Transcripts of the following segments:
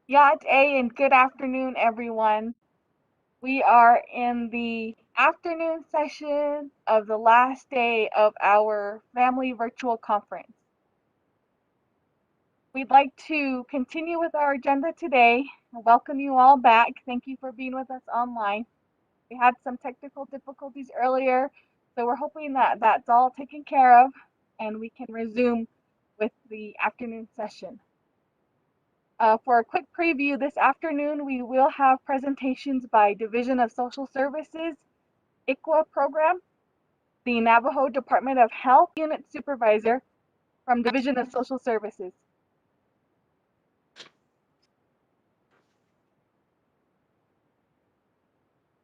Yat A and good afternoon, everyone. We are in the afternoon session of the last day of our family virtual conference. We'd like to continue with our agenda today. Welcome you all back. Thank you for being with us online. We had some technical difficulties earlier, so we're hoping that that's all taken care of and we can resume with the afternoon session. For a quick preview, this afternoon we will have presentations by Division of Social Services, ICWA program, the Navajo Department of Health Unit Supervisor from Division of Social Services.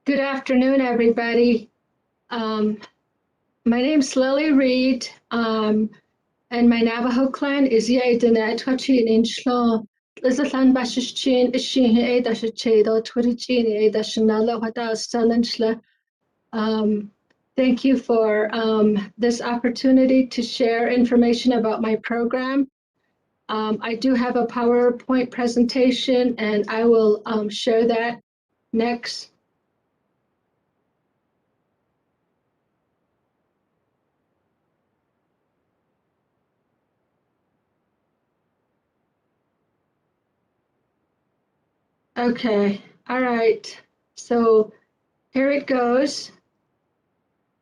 Good afternoon, everybody. My name's Lily Reed, and my Navajo clan is Yedina Twachin in Shlo. Lizathan Bashichin, Ishin, Edashachedo, Twitchin, Edashanala, Wada Salanchla. Thank you for this opportunity to share information about my program. I do have a PowerPoint presentation, and I will share that next. Okay, all right. So here it goes.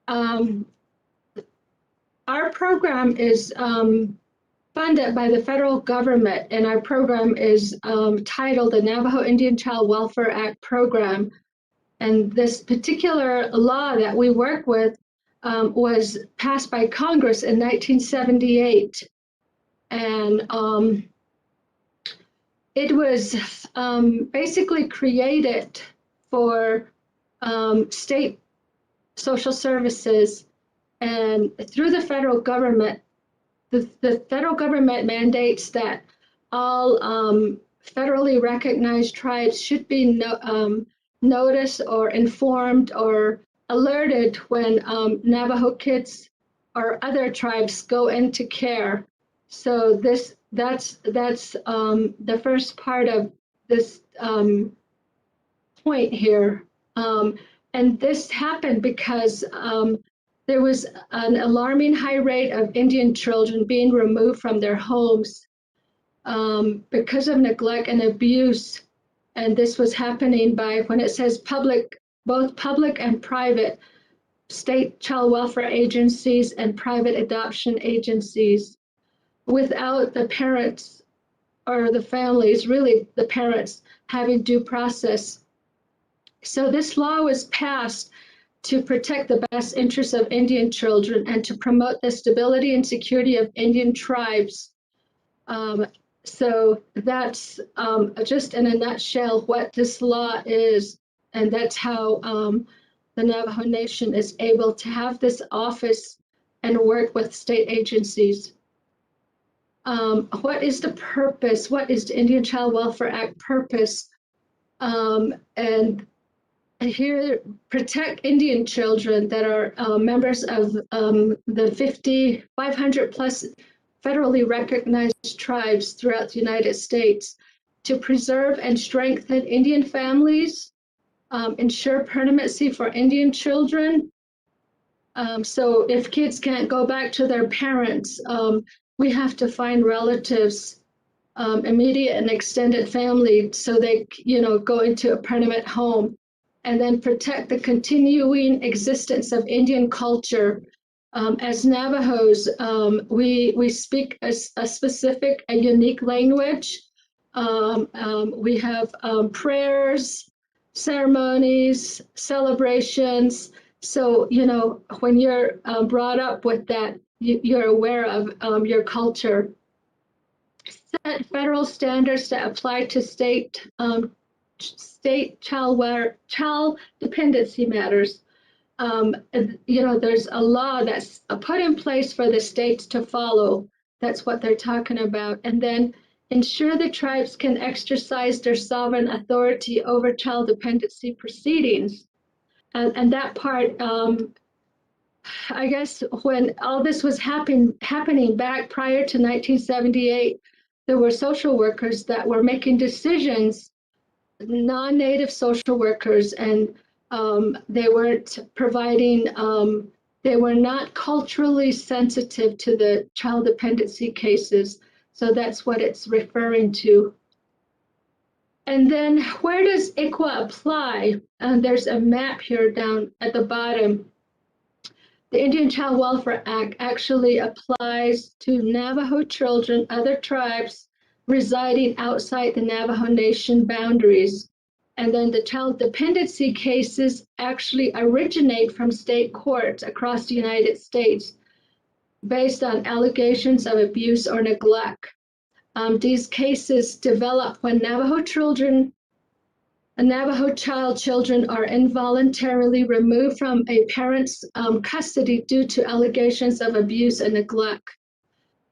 Our program is funded by the federal government, and our program is titled the Navajo Indian Child Welfare Act program. And this particular law that we work with was passed by Congress in 1978. And it was basically created for state social services, and through the federal government, the federal government mandates that all federally recognized tribes should be noticed or informed or alerted when Navajo kids or other tribes go into care. So that's the first part of this point here. And this happened because there was an alarming high rate of Indian children being removed from their homes because of neglect and abuse. And this was happening by, when it says public, both public and private, state child welfare agencies and private adoption agencies, without the parents or the families, really the parents, having due process. So this law was passed to protect the best interests of Indian children and to promote the stability and security of Indian tribes. So that's just in a nutshell what this law is, and that's how the Navajo Nation is able to have this office and work with state agencies. What is the purpose? What is the Indian Child Welfare Act purpose? And here, protect Indian children that are members of the 500 plus federally recognized tribes throughout the United States, to preserve and strengthen Indian families, ensure permanency for Indian children. So if kids can't go back to their parents, we have to find relatives, immediate and extended family, so they, go into a permanent home. And then protect the continuing existence of Indian culture. As Navajos, we speak a specific, a unique language. We have prayers, ceremonies, celebrations. So, when you're brought up with that, you're aware of your culture. Set federal standards that apply to state child dependency matters. There's a law that's put in place for the states to follow. That's what they're talking about. And then ensure the tribes can exercise their sovereign authority over child dependency proceedings. And that part, I guess when all this was happening back prior to 1978, there were social workers that were making decisions, non-native social workers, and they weren't providing, they were not culturally sensitive to the child dependency cases. So that's what it's referring to. And then where does ICWA apply? There's a map here down at the bottom. The Indian Child Welfare Act actually applies to Navajo children, other tribes residing outside the Navajo Nation boundaries. And then the child dependency cases actually originate from state courts across the United States based on allegations of abuse or neglect. These cases develop when Navajo children are involuntarily removed from a parent's custody due to allegations of abuse and neglect.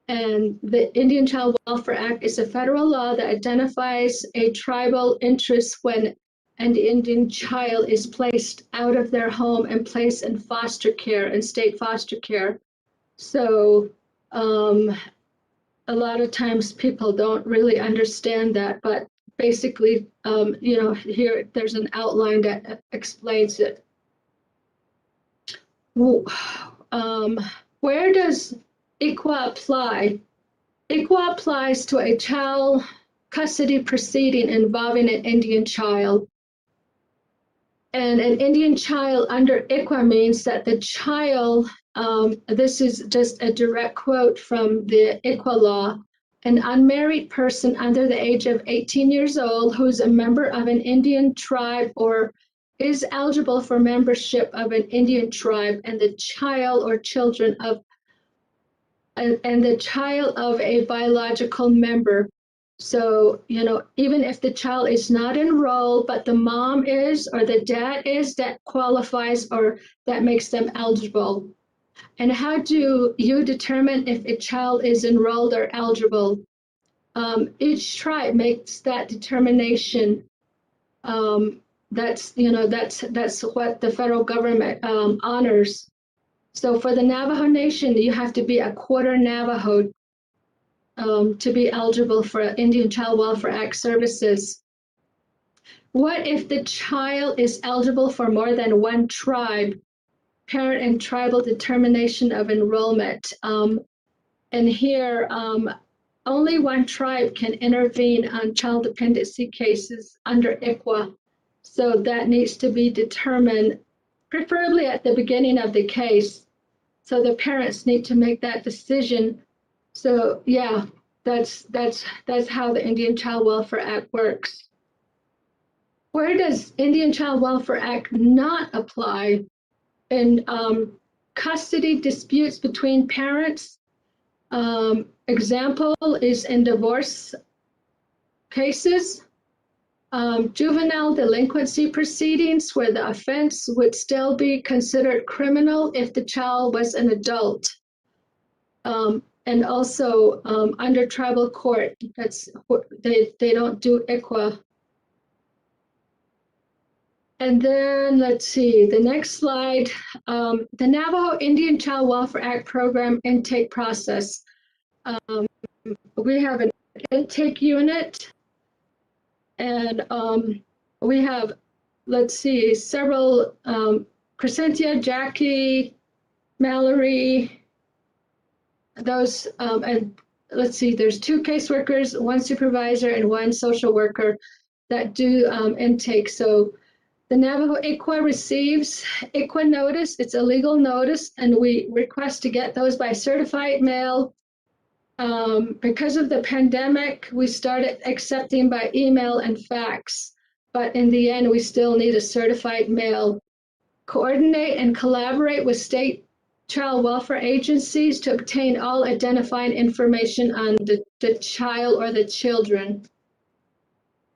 And the Indian Child Welfare Act is a federal law that identifies a tribal interest when an Indian child is placed out of their home and placed in foster care and state foster care. So a lot of times people don't really understand that, but basically, here there's an outline that explains it. Where does ICWA apply? ICWA applies to a child custody proceeding involving an Indian child. And an Indian child under ICWA means that the child, this is just a direct quote from the ICWA law, an unmarried person under the age of 18 years old who is a member of an Indian tribe or is eligible for membership of an Indian tribe, and the child or children of and the child of a biological member. So, even if the child is not enrolled, but the mom is or the dad is, that qualifies or that makes them eligible. And how do you determine if a child is enrolled or eligible? Each tribe makes that determination. That's what the federal government honors. So for the Navajo Nation, you have to be a quarter Navajo to be eligible for Indian Child Welfare Act services. What if the child is eligible for more than one tribe? Parent and tribal determination of enrollment. And here, only one tribe can intervene on child dependency cases under ICWA. So that needs to be determined, preferably at the beginning of the case. So the parents need to make that decision. So yeah, that's how the Indian Child Welfare Act works. Where does Indian Child Welfare Act not apply? In custody disputes between parents. Example is in divorce cases, juvenile delinquency proceedings where the offense would still be considered criminal if the child was an adult. And also under tribal court, they don't do ICWA. And then let's see, the next slide, the Navajo Indian Child Welfare Act program intake process. We have an intake unit, and we have, let's see, several, Crescentia, Jackie, Mallory, those, and let's see, there's 2 caseworkers, 1 supervisor, and 1 social worker that do intake. So the Navajo ICWA receives ICWA notice. It's a legal notice, and we request to get those by certified mail. Because of the pandemic, we started accepting by email and fax, but in the end, we still need a certified mail. Coordinate and collaborate with state child welfare agencies to obtain all identifying information on the child or the children.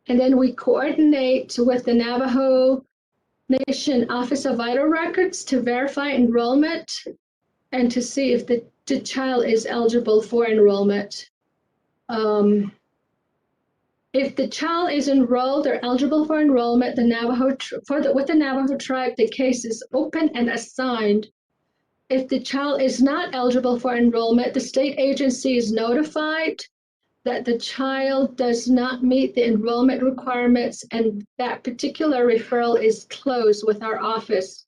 And then we coordinate with the Navajo Nation Office of Vital Records to verify enrollment and to see if the child is eligible for enrollment. If the child is enrolled or eligible for enrollment, with the Navajo tribe, the case is open and assigned. If the child is not eligible for enrollment, the state agency is notified. that the child does not meet the enrollment requirements, and that particular referral is closed with our office.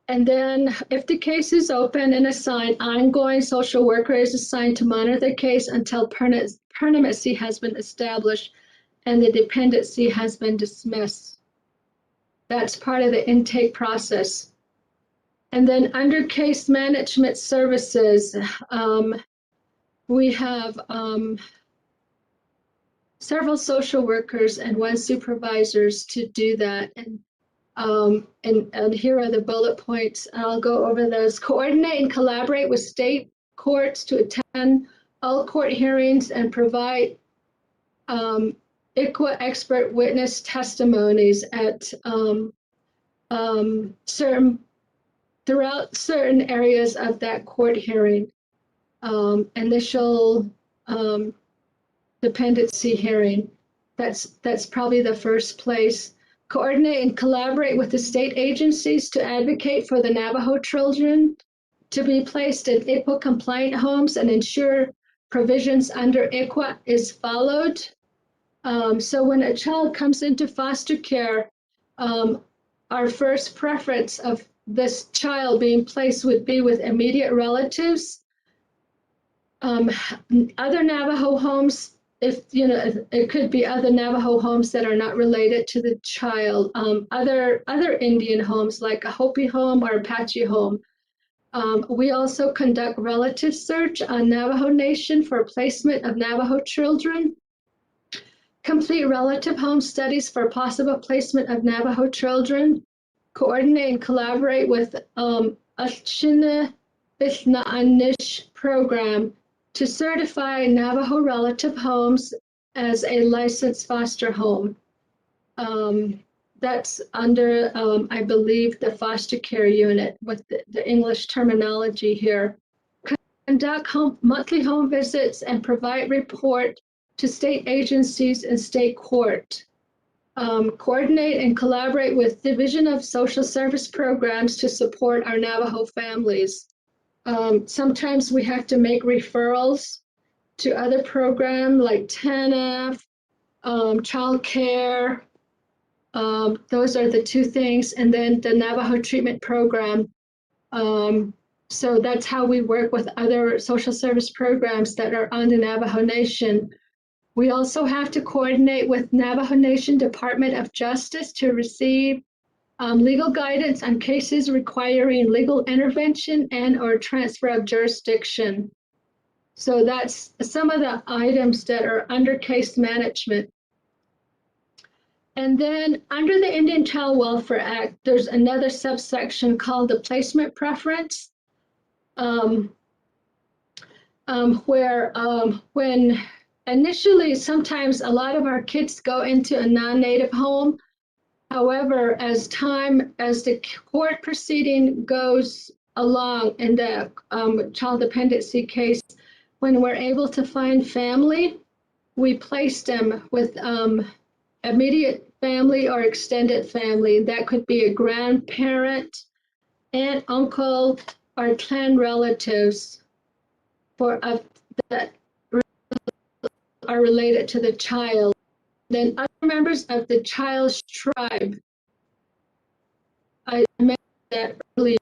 And then if the case is open and assigned, ongoing social worker is assigned to monitor the case until permanency has been established and the dependency has been dismissed. That's part of the intake process. And then under case management services, we have several social workers and one supervisors to do that. And here are the bullet points. I'll go over those. Coordinate and collaborate with state courts to attend all court hearings and provide ICWA expert witness testimonies at throughout certain areas of that court hearing. Initial dependency hearing. That's probably the first place. Coordinate and collaborate with the state agencies to advocate for the Navajo children to be placed in ICWA compliant homes and ensure provisions under ICWA is followed. So when a child comes into foster care, our first preference of this child being placed would be with immediate relatives. Other Navajo homes, it could be other Navajo homes that are not related to the child. Other Indian homes like a Hopi home or Apache home. We also conduct relative search on Navajo Nation for placement of Navajo children. Complete relative home studies for possible placement of Navajo children. Coordinate and collaborate with Ashina Anish program to certify Navajo relative homes as a licensed foster home. That's under, I believe, the foster care unit with the English terminology here. Conduct monthly home visits and provide report to state agencies and state court. Coordinate and collaborate with Division of Social Service Programs to support our Navajo families. Sometimes we have to make referrals to other programs like TANF, child care. Those are the two things. And then the Navajo Treatment Program. So that's how we work with other social service programs that are on the Navajo Nation. We also have to coordinate with Navajo Nation Department of Justice to receive legal guidance on cases requiring legal intervention and or transfer of jurisdiction. So that's some of the items that are under case management. And then under the Indian Child Welfare Act, there's another subsection called the placement preference, where when initially, sometimes a lot of our kids go into a non-native home. However, as the court proceeding goes along in the child dependency case, when we're able to find family, we place them with immediate family or extended family. That could be a grandparent, aunt, uncle, or clan relatives that are related to the child. Then other members of the child's tribe. I mentioned that earlier.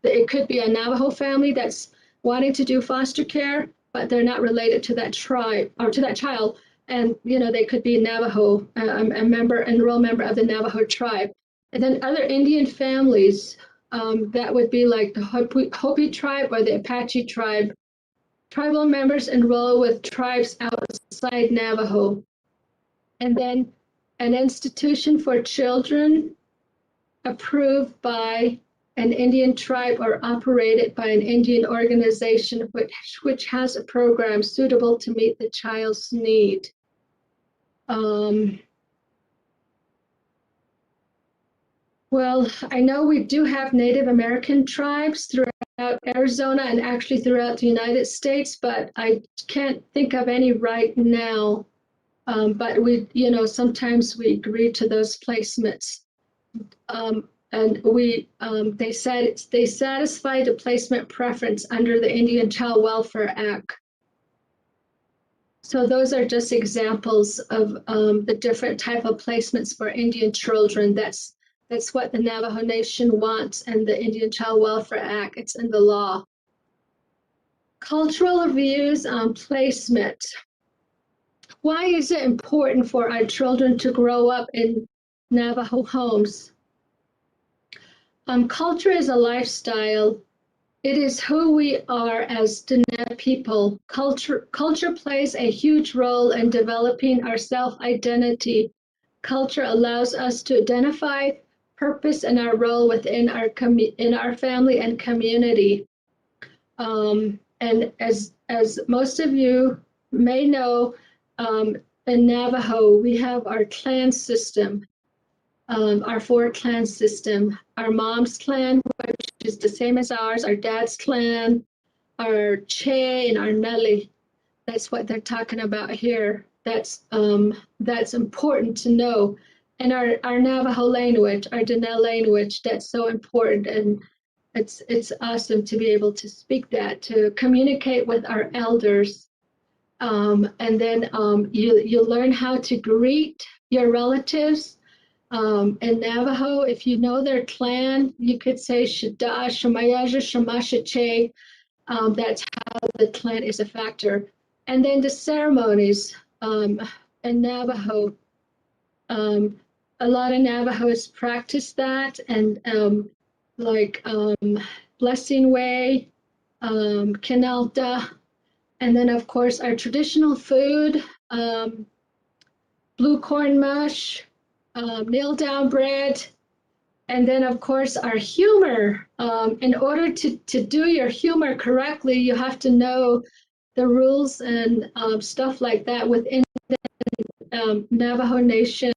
It could be a Navajo family that's wanting to do foster care, but they're not related to that tribe or to that child. And they could be Navajo, enrolled member of the Navajo tribe. And then other Indian families, that would be like the Hopi tribe or the Apache tribe. Tribal members enroll with tribes outside Navajo. And then an institution for children approved by an Indian tribe or operated by an Indian organization which has a program suitable to meet the child's need. Well, I know we do have Native American tribes throughout Arizona and actually throughout the United States, but I can't think of any right now. But we, sometimes we agree to those placements. And they satisfy the placement preference under the Indian Child Welfare Act. So those are just examples of the different type of placements for Indian children. That's what the Navajo Nation wants, and the Indian Child Welfare Act, it's in the law. Cultural views on placement. Why is it important for our children to grow up in Navajo homes? Culture is a lifestyle. It is who we are as Diné people. Culture plays a huge role in developing our self-identity. Culture allows us to identify purpose and our role within in our family and community. And as most of you may know, in Navajo, we have our clan system, our 4-clan system. Our mom's clan, which is the same as ours, our dad's clan, our Che, and our Nelly. That's what they're talking about here. That's important to know. And our Navajo language, our Diné language, that's so important. And it's awesome to be able to speak that, to communicate with our elders. And then you learn how to greet your relatives. In Navajo, if you know their clan, you could say Shada, Shamayaja, Shamashache. That's how the clan is a factor. And then the ceremonies in Navajo. A lot of Navajos practice that, and Blessing Way, Kenalta, and then of course our traditional food, blue corn mush, kneel down bread, and then of course our humor. In order to do your humor correctly, you have to know the rules and stuff like that within the Navajo Nation,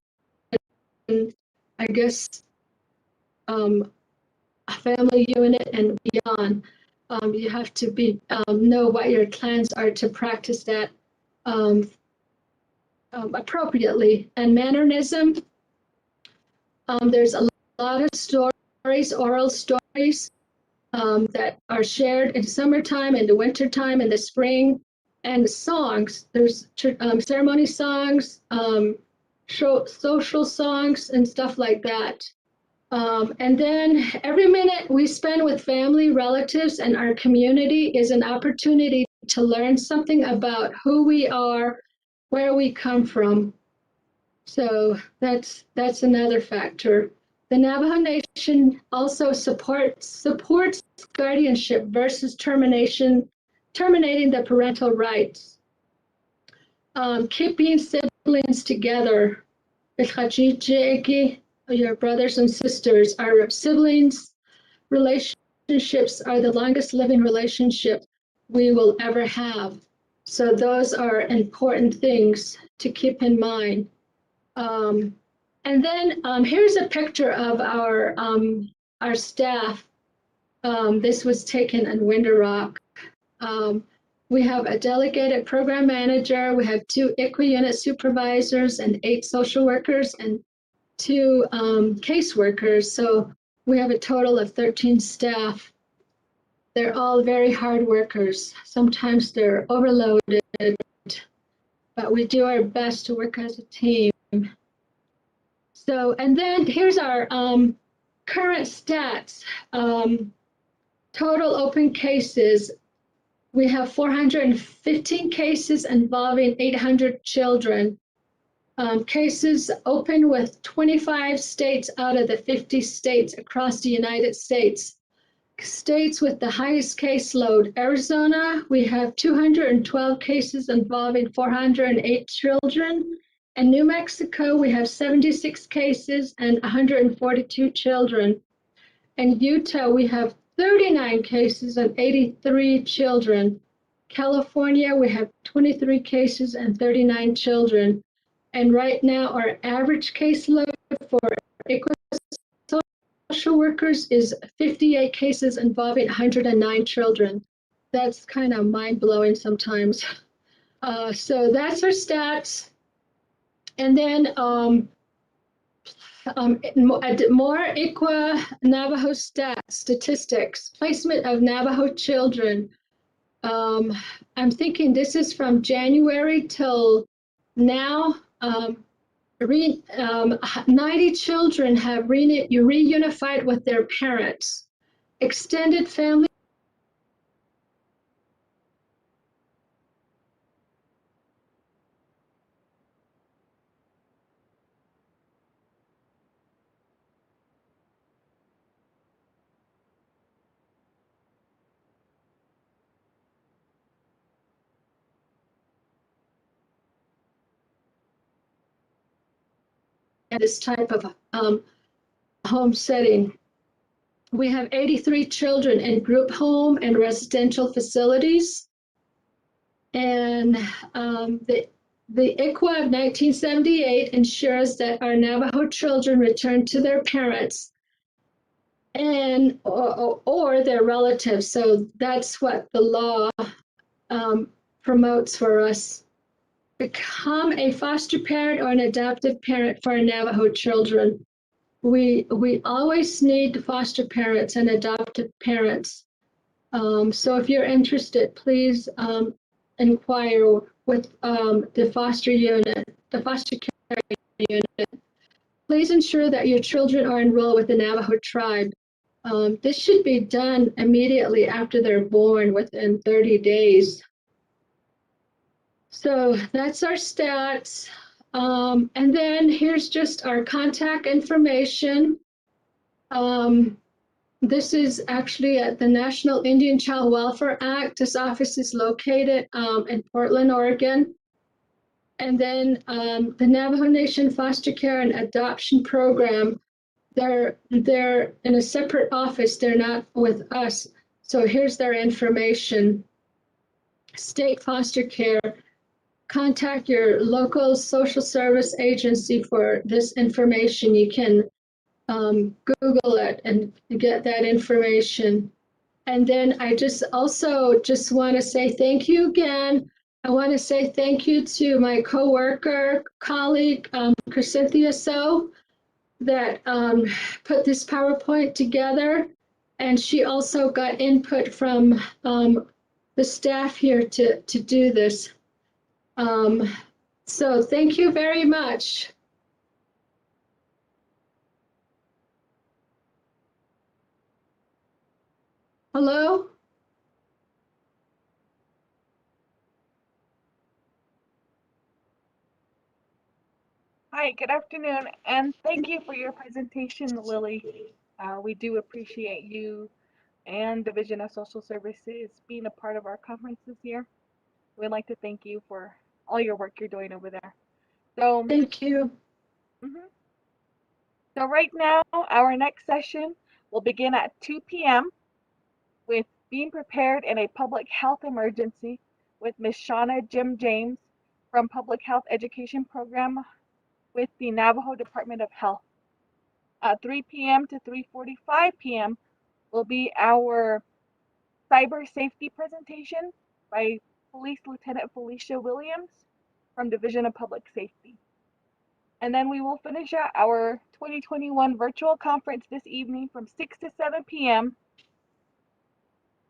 I guess, family unit and beyond. You have to know what your clans are to practice that appropriately. And mannerism, there's a lot of stories, oral stories, that are shared in summertime, in the wintertime, in the spring, and songs. There's ceremony songs, social songs, and stuff like that. And then every minute we spend with family, relatives, and our community is an opportunity to learn something about who we are, where we come from. So that's another factor. The Navajo Nation also supports guardianship versus terminating the parental rights. Keeping siblings together. Your brothers and sisters, our siblings relationships are the longest living relationship we will ever have. So those are important things to keep in mind. And then here's a picture of our staff. This was taken in Winter Rock. We have a delegated program manager. We have 2 ICWA unit supervisors and 8 social workers and 2 caseworkers. So we have a total of 13 staff. They're all very hard workers. Sometimes they're overloaded, but we do our best to work as a team. So, and then here's our current stats. Total open cases. We have 415 cases involving 800 children. Cases open with 25 states out of the 50 states across the United States. States with the highest caseload: Arizona, we have 212 cases involving 408 children. In New Mexico, we have 76 cases and 142 children. In Utah, we have 39 cases and 83 children. California, we have 23 cases and 39 children. And right now, our average caseload for social workers is 58 cases involving 109 children. That's kind of mind-blowing sometimes. So that's our stats. And then more ICWA Navajo statistics, placement of Navajo children. I'm thinking this is from January till now. 90 children have reunified with their parents. Extended family in this type of home setting. We have 83 children in group home and residential facilities. And the ICWA of 1978 ensures that our Navajo children return to their parents and or their relatives. So that's what the law promotes for us. Become a foster parent or an adoptive parent for our Navajo children. We always need foster parents and adoptive parents. So if you're interested, please inquire with the foster unit, the foster care unit. Please ensure that your children are enrolled with the Navajo tribe. This should be done immediately after they're born, within 30 days. So that's our stats. And then here's just our contact information. This is actually at the National Indian Child Welfare Act. This office is located in Portland, Oregon. And then the Navajo Nation Foster Care and Adoption Program, they're in a separate office. They're not with us. So here's their information. State foster care. Contact your local social service agency for this information. You can Google it and get that information. And then I just want to say thank you again. I want to say thank you to my coworker, colleague, Cynthia So, that put this PowerPoint together. And she also got input from the staff here to do this. So thank you very much. Hello? Hi, good afternoon, and thank you for your presentation, Lily. We do appreciate you and Division of Social Services being a part of our conference this year. We'd like to thank you for all your work you're doing over there. So, Thank you. mhm. So right now, our next session will begin at 2 p.m. with Being Prepared in a Public Health Emergency with Ms. Shauna Jim James from Public Health Education Program with the Navajo Department of Health. At 3 p.m. to 3:45 p.m. will be our cyber safety presentation by Police Lieutenant Felicia Williams from Division of Public Safety. And then we will finish out our 2021 virtual conference this evening from 6 to 7 p.m.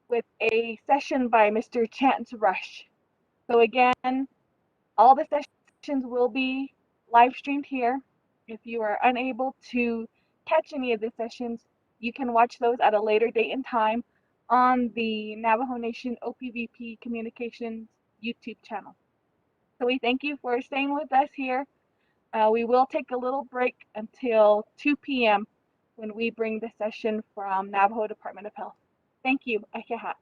with a session by Mr. Chance Rush. So again, all the sessions will be live streamed here. If you are unable to catch any of the sessions, you can watch those at a later date and time on the Navajo Nation OPVP Communications YouTube channel. So we thank you for staying with us here. We will take a little break until 2 p.m. when we bring the session from Navajo Department of Health. Thank you. Ahiha.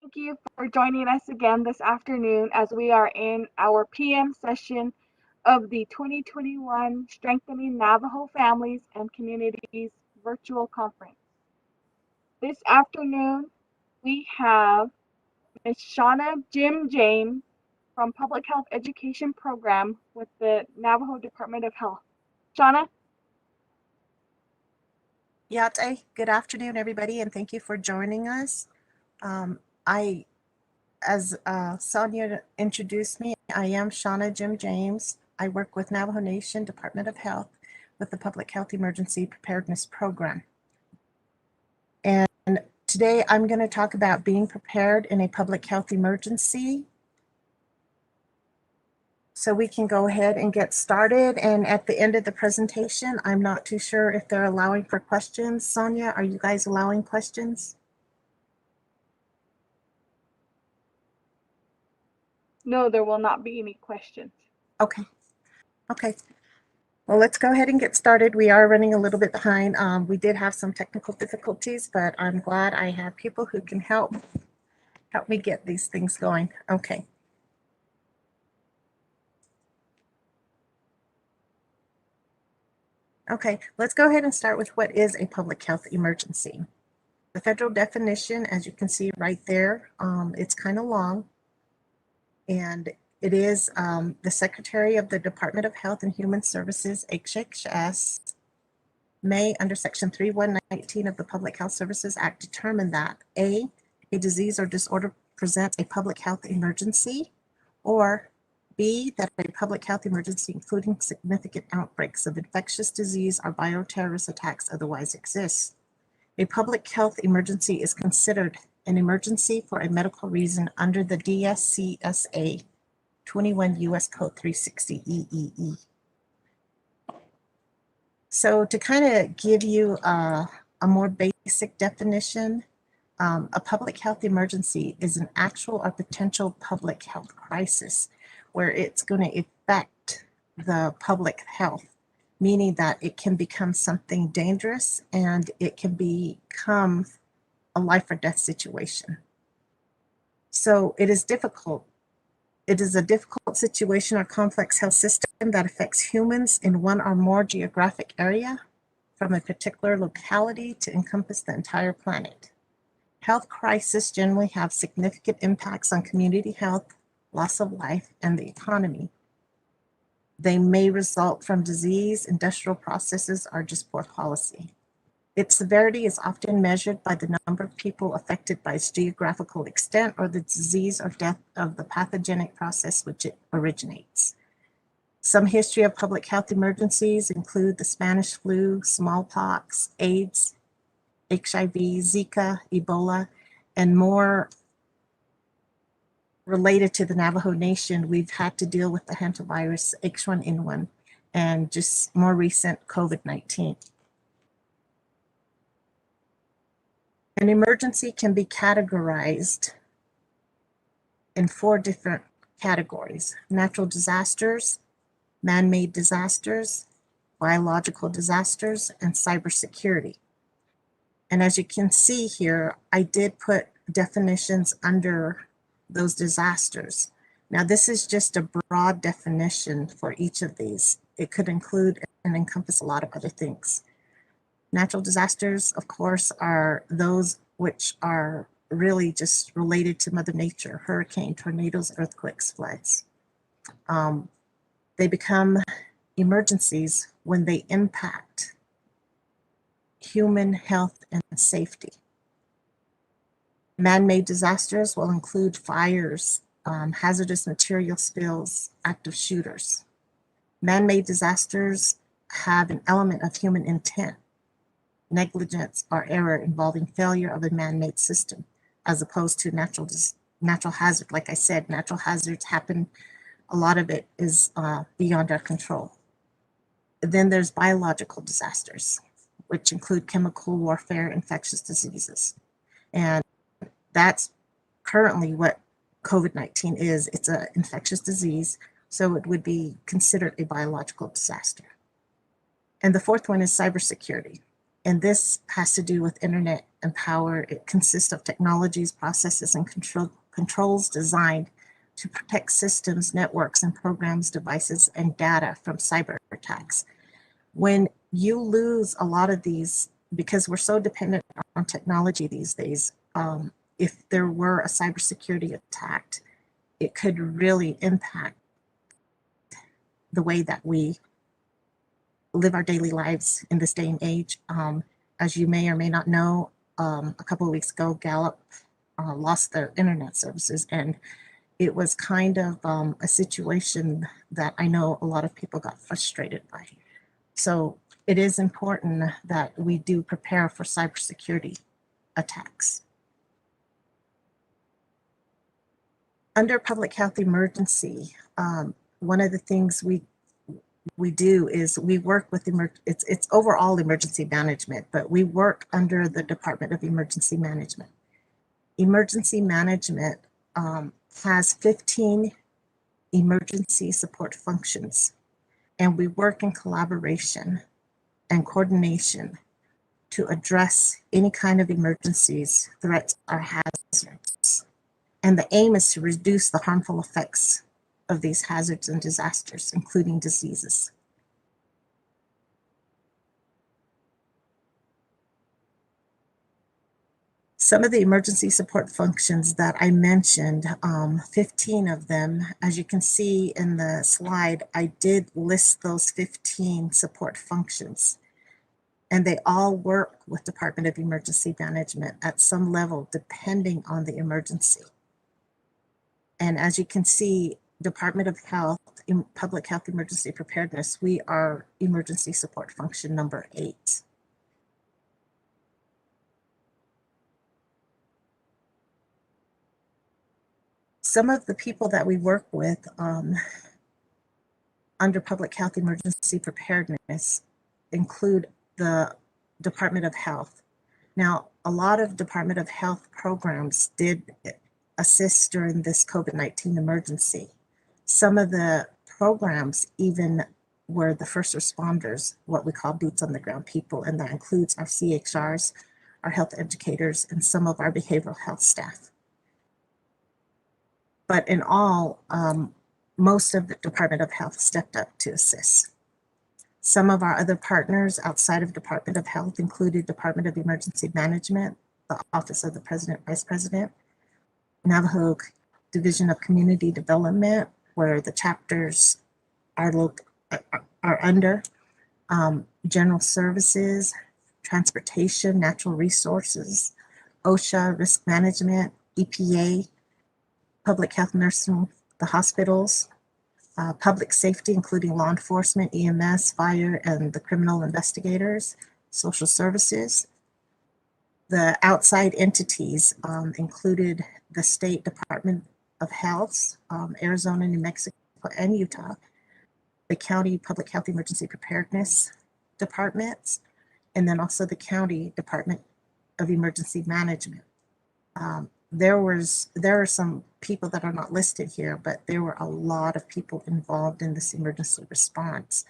Thank you for joining us again this afternoon as we are in our PM session of the 2021 Strengthening Navajo Families and Communities virtual conference. This afternoon, we have Ms. Shauna Jim James from Public Health Education Program with the Navajo Department of Health. Shauna? Yate, good afternoon, everybody, and thank you for joining us. As Sonia introduced me, I am Shauna Jim James. I work with Navajo Nation Department of Health with the Public Health Emergency Preparedness Program. And today I'm going to talk about being prepared in a public health emergency. So we can go ahead and get started. And at the end of the presentation, I'm not too sure if they're allowing for questions. Sonia, are you guys allowing questions? No, there will not be any questions. Okay. Well, let's go ahead and get started. We are running a little bit behind. We did have some technical difficulties, but I'm glad I have people who can help me get these things going. Okay. Okay, let's go ahead and start with what is a public health emergency. The federal definition, as you can see right there, it's kind of long, and it is the Secretary of the Department of Health and Human Services, HHS, may, under Section 3119 of the Public Health Services Act, determine that A disease or disorder presents a public health emergency, or B, that a public health emergency, including significant outbreaks of infectious disease or bioterrorist attacks, otherwise exists. A public health emergency is considered an emergency for a medical reason under the DSCSA 21 U.S. Code 360 EEE. So to kind of give you a more basic definition, a public health emergency is an actual or potential public health crisis where it's going to affect the public health, meaning that it can become something dangerous and it can become a life or death situation. So it is difficult. It is a difficult situation or complex health system that affects humans in one or more geographic area from a particular locality to encompass the entire planet. Health crises generally have significant impacts on community health, loss of life, and the economy. They may result from disease, industrial processes, or just poor policy. Its severity is often measured by the number of people affected by its geographical extent or the disease or death of the pathogenic process which it originates. Some history of public health emergencies include the Spanish flu, smallpox, AIDS, HIV, Zika, Ebola, and more related to the Navajo Nation. We've had to deal with the hantavirus, H1N1, and just more recent COVID-19. An emergency can be categorized in 4 different categories: natural disasters, man-made disasters, biological disasters, and cybersecurity. And as you can see here, I did put definitions under those disasters. Now, this is just a broad definition for each of these. It could include and encompass a lot of other things. Natural disasters, of course, are those which are really just related to Mother Nature: hurricane, tornadoes, earthquakes, floods. They become emergencies when they impact human health and safety. Man-made disasters will include fires, hazardous material spills, active shooters. Man-made disasters have an element of human intent, negligence, or error involving failure of a man-made system, as opposed to natural hazard. Like I said, natural hazards happen, a lot of it is beyond our control. Then there's biological disasters, which include chemical warfare, infectious diseases. And that's currently what COVID-19 is. It's an infectious disease, so it would be considered a biological disaster. And the fourth one is cybersecurity. And this has to do with internet and power. It consists of technologies, processes, and controls designed to protect systems, networks, and programs, devices, and data from cyber attacks. When you lose a lot of these, because we're so dependent on technology these days, if there were a cybersecurity attack, it could really impact the way that we live our daily lives in this day and age. As you may or may not know, a couple of weeks ago, Gallup lost their internet services, and it was kind of a situation that I know a lot of people got frustrated by. So it is important that we do prepare for cybersecurity attacks. Under public health emergency, one of the things we do is we work with it's overall emergency management, but we work under the Department of Emergency Management. Emergency management has 15 emergency support functions, and we work in collaboration and coordination to address any kind of emergencies, threats, or hazards. And the aim is to reduce the harmful effects of these hazards and disasters, including diseases. Some of the emergency support functions that I mentioned, 15 of them, as you can see in the slide, I did list those 15 support functions. And they all work with Department of Emergency Management at some level, depending on the emergency. And as you can see, Department of Health, Public Health Emergency Preparedness, we are emergency support function number 8. Some of the people that we work with under Public Health Emergency Preparedness include the Department of Health. Now, a lot of Department of Health programs did assist during this COVID-19 emergency. Some of the programs even were the first responders, what we call boots on the ground people, and that includes our CHRs, our health educators, and some of our behavioral health staff. But in all, most of the Department of Health stepped up to assist. Some of our other partners outside of Department of Health included Department of Emergency Management, the Office of the President, Vice President, Navajo Division of Community Development, where the chapters are under, General Services, Transportation, Natural Resources, OSHA, Risk Management, EPA, Public Health Nursing, the hospitals, public safety, including law enforcement, EMS, fire, and the criminal investigators, social services. The outside entities included the State Department of Health, Arizona, New Mexico, and Utah, the County Public Health Emergency Preparedness departments, and then also the County Department of Emergency Management. There are some people that are not listed here, but there were a lot of people involved in this emergency response,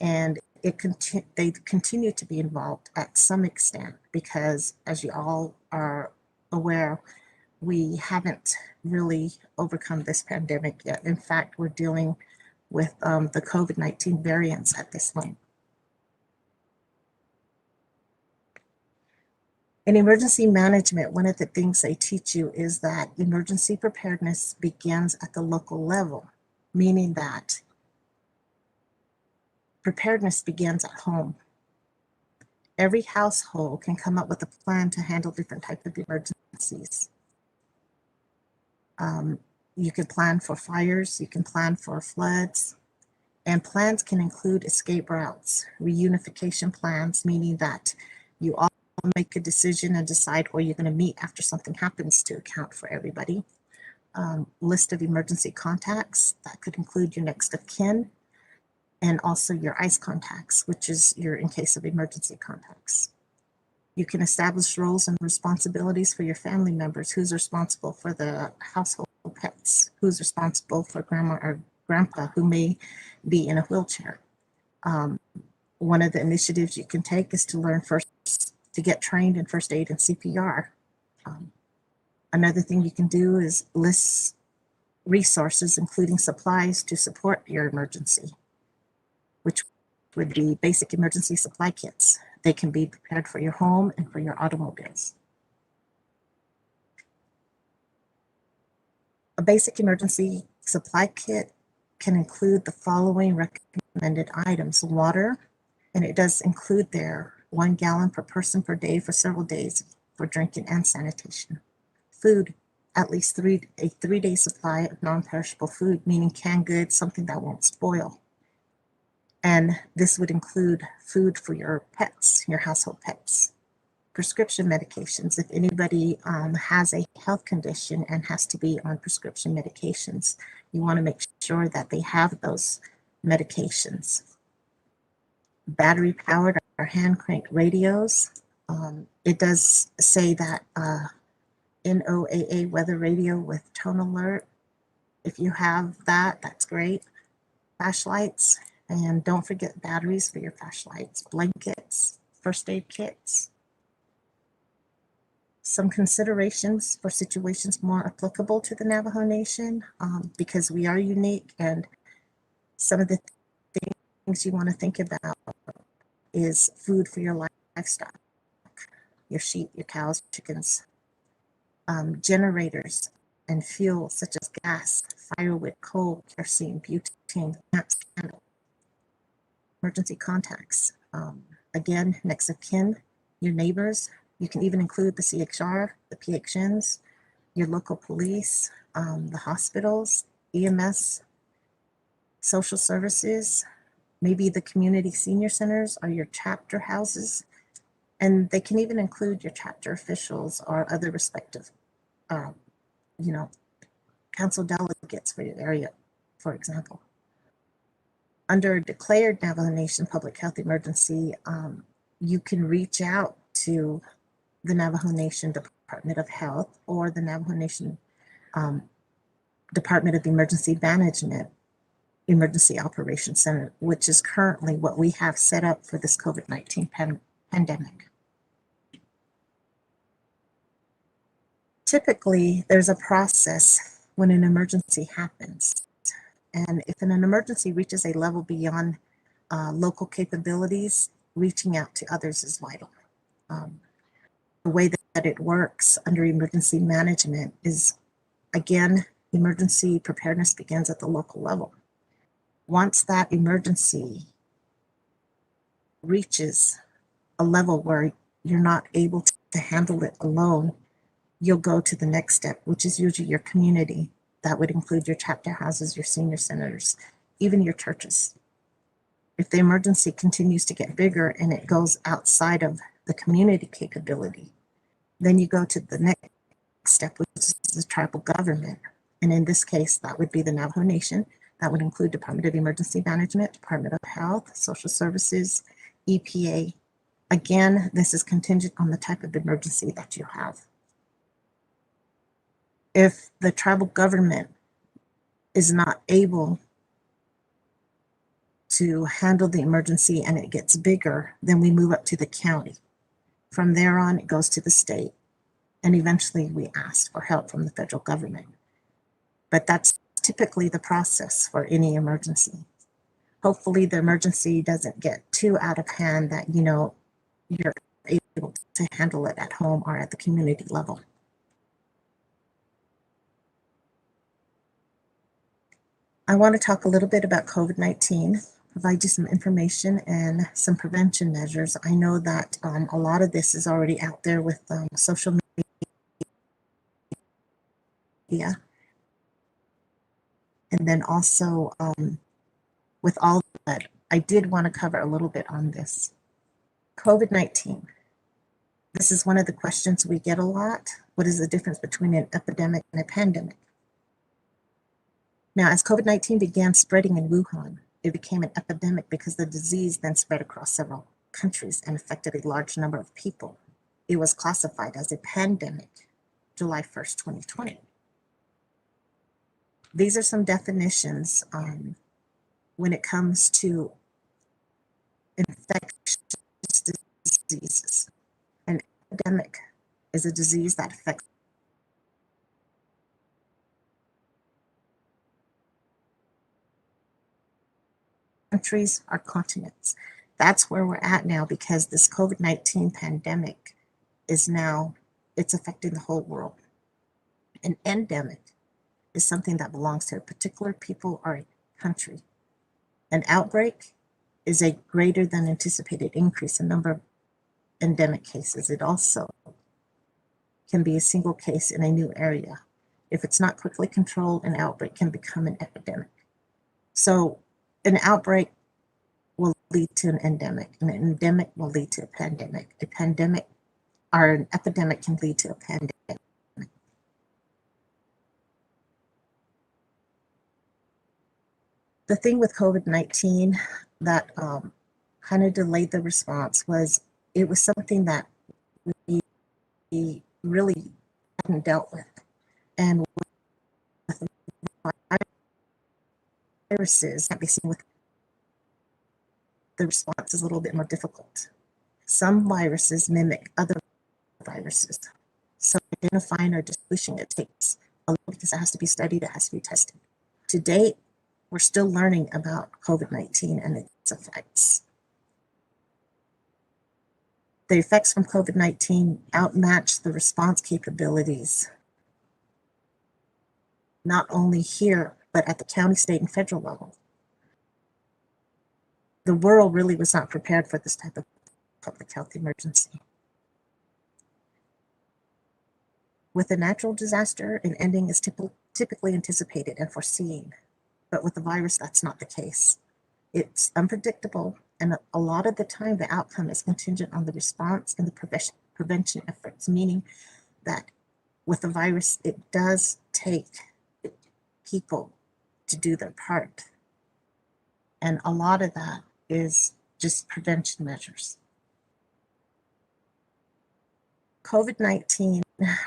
and they continue to be involved at some extent because, as you all are aware, we haven't really overcome this pandemic yet. In fact, we're dealing with the COVID-19 variants at this point. In emergency management, one of the things they teach you is that emergency preparedness begins at the local level, meaning that preparedness begins at home. Every household can come up with a plan to handle different types of emergencies. You can plan for fires, you can plan for floods, and plans can include escape routes, reunification plans, meaning that you all make a decision and decide where you're going to meet after something happens to account for everybody. List of emergency contacts, that could include your next of kin, and also your ICE contacts, which is your in case of emergency contacts. You can establish roles and responsibilities for your family members. Who's responsible for the household pets? Who's responsible for grandma or grandpa who may be in a wheelchair? One of the initiatives you can take is to learn first to get trained in first aid and CPR. Another thing you can do is list resources, including supplies to support your emergency, which would be basic emergency supply kits. They can be prepared for your home and for your automobiles. A basic emergency supply kit can include the following recommended items: water, and it does include there 1 gallon per person per day for several days for drinking and sanitation. Food, at least a 3-day supply of non-perishable food, meaning canned goods, something that won't spoil. And this would include food for your pets, your household pets. Prescription medications, if anybody has a health condition and has to be on prescription medications, you want to make sure that they have those medications. Battery powered or hand crank radios. It does say that NOAA weather radio with tone alert. If you have that, that's great. Flashlights, and don't forget batteries for your flashlights. Blankets, first aid kits. Some considerations for situations more applicable to the Navajo Nation, because we are unique, and some of the things you want to think about is food for your livestock, your sheep, your cows, chickens, generators and fuel such as gas, firewood, coal, kerosene, butane, lamps, candle. Emergency contacts, again, next of kin, your neighbors. You can even include the CHR, the PHNs, your local police, the hospitals, EMS, social services, maybe the community senior centers or your chapter houses. And they can even include your chapter officials or other respective, council delegates for your area, for example. Under a declared Navajo Nation public health emergency, you can reach out to the Navajo Nation Department of Health or the Navajo Nation Department of Emergency Management Emergency Operations Center, which is currently what we have set up for this COVID-19 pandemic. Typically, there's a process when an emergency happens. And if an emergency reaches a level beyond local capabilities, reaching out to others is vital. The way that it works under emergency management is, again, emergency preparedness begins at the local level. Once that emergency reaches a level where you're not able to handle it alone, you'll go to the next step, which is usually your community. That would include your chapter houses, your senior centers, even your churches. If the emergency continues to get bigger and it goes outside of the community capability, then you go to the next step, which is the tribal government. And in this case, that would be the Navajo Nation. That would include Department of Emergency Management, Department of Health, Social Services, EPA. Again, this is contingent on the type of emergency that you have. If the tribal government is not able to handle the emergency and it gets bigger, then we move up to the county. From there on, it goes to the state, and eventually we ask for help from the federal government. But that's typically the process for any emergency. Hopefully the emergency doesn't get too out of hand that, you're able to handle it at home or at the community level. I want to talk a little bit about COVID-19, provide you some information and some prevention measures. I know that a lot of this is already out there with social media. And then also with all that, I did want to cover a little bit on this. COVID-19. This is one of the questions we get a lot. What is the difference between an epidemic and a pandemic? Now, as COVID-19 began spreading in Wuhan, it became an epidemic because the disease then spread across several countries and affected a large number of people. It was classified as a pandemic July 1st, 2020. These are some definitions when it comes to infectious diseases. epidemic is a disease that affects countries or continents. That's where we're at now, because this COVID-19 pandemic is now, it's affecting the whole world. An endemic is something that belongs to a particular people or a country. An outbreak is a greater than anticipated increase in number of endemic cases. It also can be a single case in a new area. If it's not quickly controlled, an outbreak can become an epidemic. So an outbreak will lead to an endemic. An endemic will lead to a pandemic. A pandemic or an epidemic can lead to a pandemic. The thing with COVID-19 that kind of delayed the response was it was something that we really hadn't dealt with. And with viruses, that seen with the response is a little bit more difficult. Some viruses mimic other viruses. So identifying or distinguishing it takes a lot, because it has to be studied, it has to be tested. To date, we're still learning about COVID-19 and its effects. The effects from COVID-19 outmatch the response capabilities, not only here, but at the county, state, and federal level. The world really was not prepared for this type of public health emergency. With a natural disaster, an ending is typically anticipated and foreseen, but with the virus, that's not the case. It's unpredictable, and a lot of the time, the outcome is contingent on the response and the prevention efforts, meaning that with the virus, it does take people to do their part. And a lot of that is just prevention measures. COVID-19,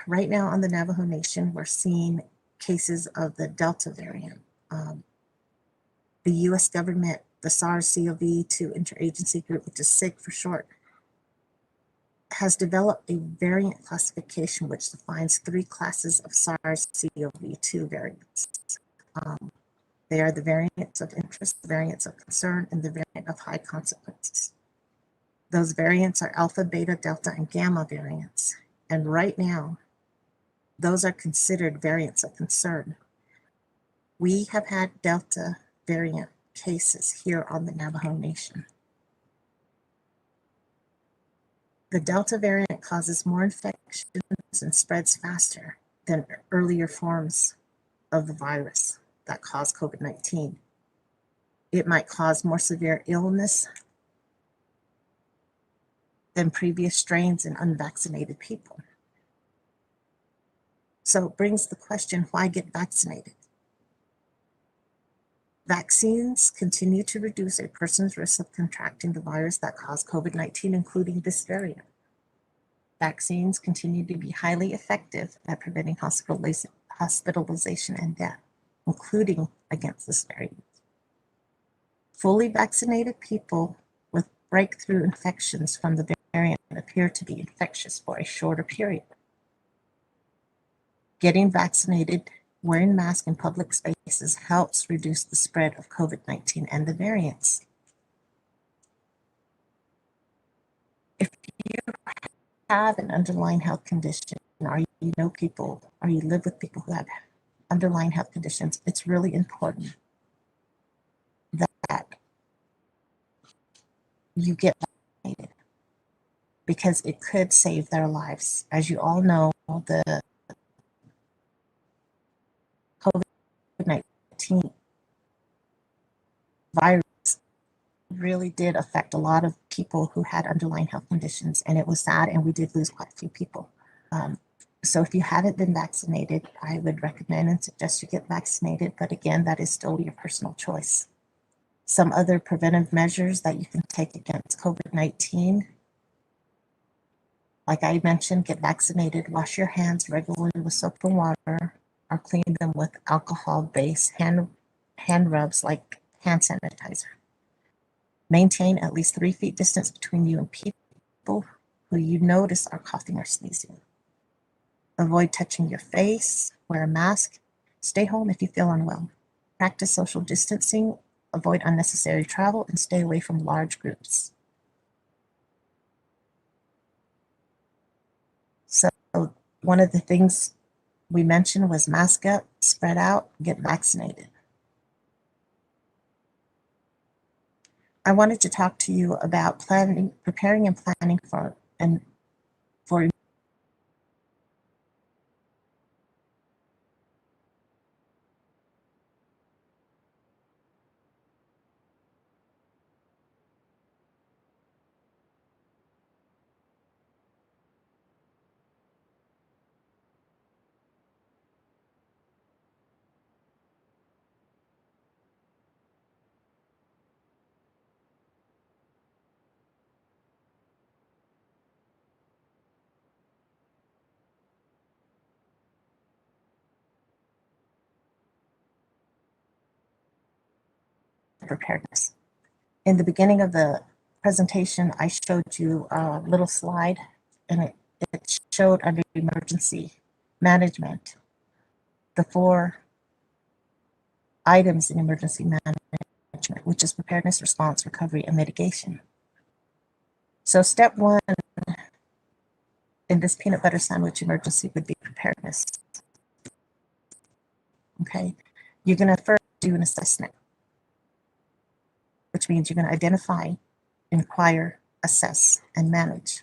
right now on the Navajo Nation, we're seeing cases of the Delta variant. The US government, the SARS-CoV-2 interagency group, which is SIG for short, has developed a variant classification which defines 3 classes of SARS-CoV-2 variants. They are the variants of interest, the variants of concern, and the variant of high consequences. Those variants are alpha, beta, delta, and gamma variants. And right now, those are considered variants of concern. We have had Delta variant cases here on the Navajo Nation. The Delta variant causes more infections and spreads faster than earlier forms of the virus that cause COVID-19. It might cause more severe illness than previous strains in unvaccinated people. So it brings the question, why get vaccinated? Vaccines continue to reduce a person's risk of contracting the virus that caused COVID-19, including this variant. Vaccines continue to be highly effective at preventing hospitalization and death, including against this variant. Fully vaccinated people with breakthrough infections from the variant appear to be infectious for a shorter period. Getting vaccinated, wearing masks in public spaces helps reduce the spread of COVID-19 and the variants. If you have an underlying health condition, or you know people, or you live with people who have underlying health conditions, it's really important that you get vaccinated, because it could save their lives. As you all know, the COVID-19 virus really did affect a lot of people who had underlying health conditions, and it was sad, and we did lose quite a few people. So if you haven't been vaccinated, I would recommend and suggest you get vaccinated, but again, that is still your personal choice. Some other preventive measures that you can take against COVID-19, like I mentioned, get vaccinated, wash your hands regularly with soap and water, or clean them with alcohol-based hand rubs like hand sanitizer. Maintain at least 3 feet distance between you and people. who you notice are coughing or sneezing. Avoid touching your face, wear a mask, stay home if you feel unwell. Practice social distancing, avoid unnecessary travel, and stay away from large groups. So one of the things we mentioned was mask up, spread out, get vaccinated. I wanted to talk to you about preparing and planning for preparedness. In the beginning of the presentation, I showed you a little slide, and it showed under emergency management the 4 items in emergency management, which is preparedness, response, recovery, and mitigation. So step 1 in this peanut butter sandwich emergency would be preparedness. Okay, you're going to first do an assessment, which means you're going to identify, inquire, assess, and manage.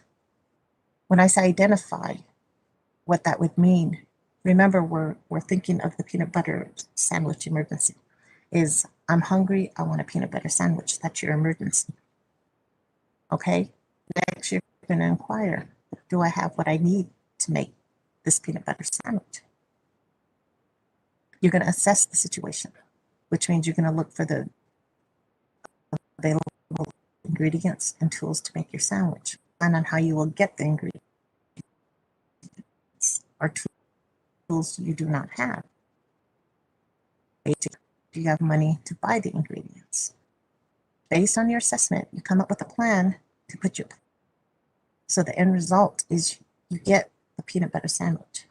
When I say identify, what that would mean, remember we're thinking of the peanut butter sandwich emergency, is I'm hungry, I want a peanut butter sandwich. That's your emergency. Okay, next you're going to inquire, do I have what I need to make this peanut butter sandwich? You're going to assess the situation, which means you're going to look for the available ingredients and tools to make your sandwich, and on how you will get the ingredients or tools you do not have. Do you have money to buy the ingredients? Based on your assessment, you come up with a plan to put your, so the end result is you get a peanut butter sandwich.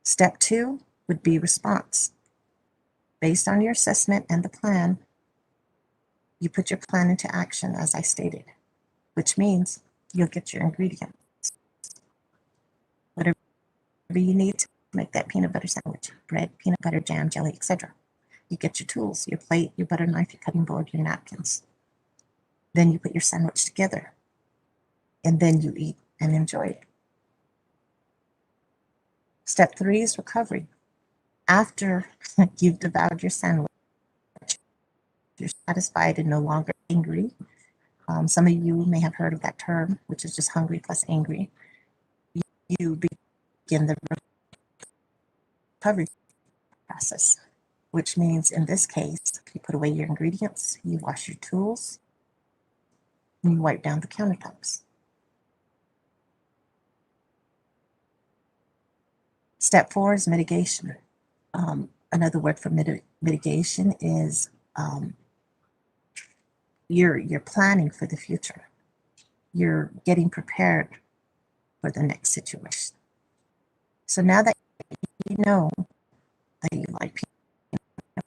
Step 2 would be response. Based on your assessment and the plan, you put your plan into action, as I stated, which means you'll get your ingredients. Whatever you need to make that peanut butter sandwich, bread, peanut butter, jam, jelly, etc. You get your tools, your plate, your butter knife, your cutting board, your napkins. Then you put your sandwich together, and then you eat and enjoy it. Step 3 is recovery. After you've devoured your sandwich, you're satisfied and no longer angry. Some of you may have heard of that term, which is just hungry plus angry. You begin the recovery process, which means in this case, you put away your ingredients, you wash your tools, and you wipe down the countertops. Step 4 is mitigation. Another word for mitigation is you're planning for the future. You're getting prepared for the next situation. So now that you know that you like peanut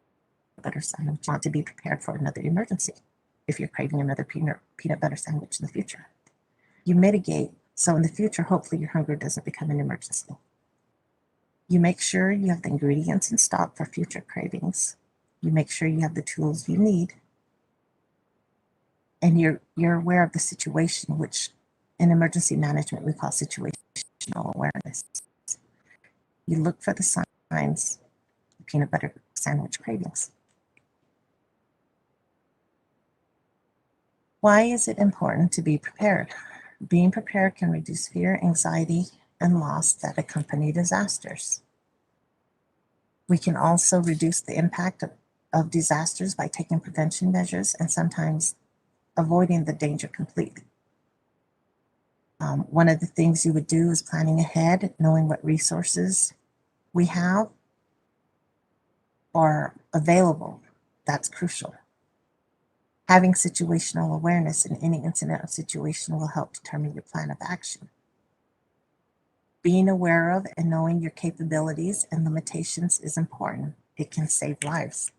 butter sandwich, you want to be prepared for another emergency if you're craving another peanut butter sandwich in the future. You mitigate, so in the future, hopefully your hunger doesn't become an emergency. You make sure you have the ingredients in stock for future cravings. You make sure you have the tools you need, and you're aware of the situation, which in emergency management we call situational awareness. You look for the signs of peanut butter sandwich cravings. Why is it important to be prepared? Being prepared can reduce fear, anxiety, and loss that accompany disasters. We can also reduce the impact of disasters by taking prevention measures and sometimes avoiding the danger completely. One of the things you would do is planning ahead, knowing what resources we have are available. That's crucial. Having situational awareness in any incident or situation will help determine your plan of action. Being aware of and knowing your capabilities and limitations is important. It can save lives.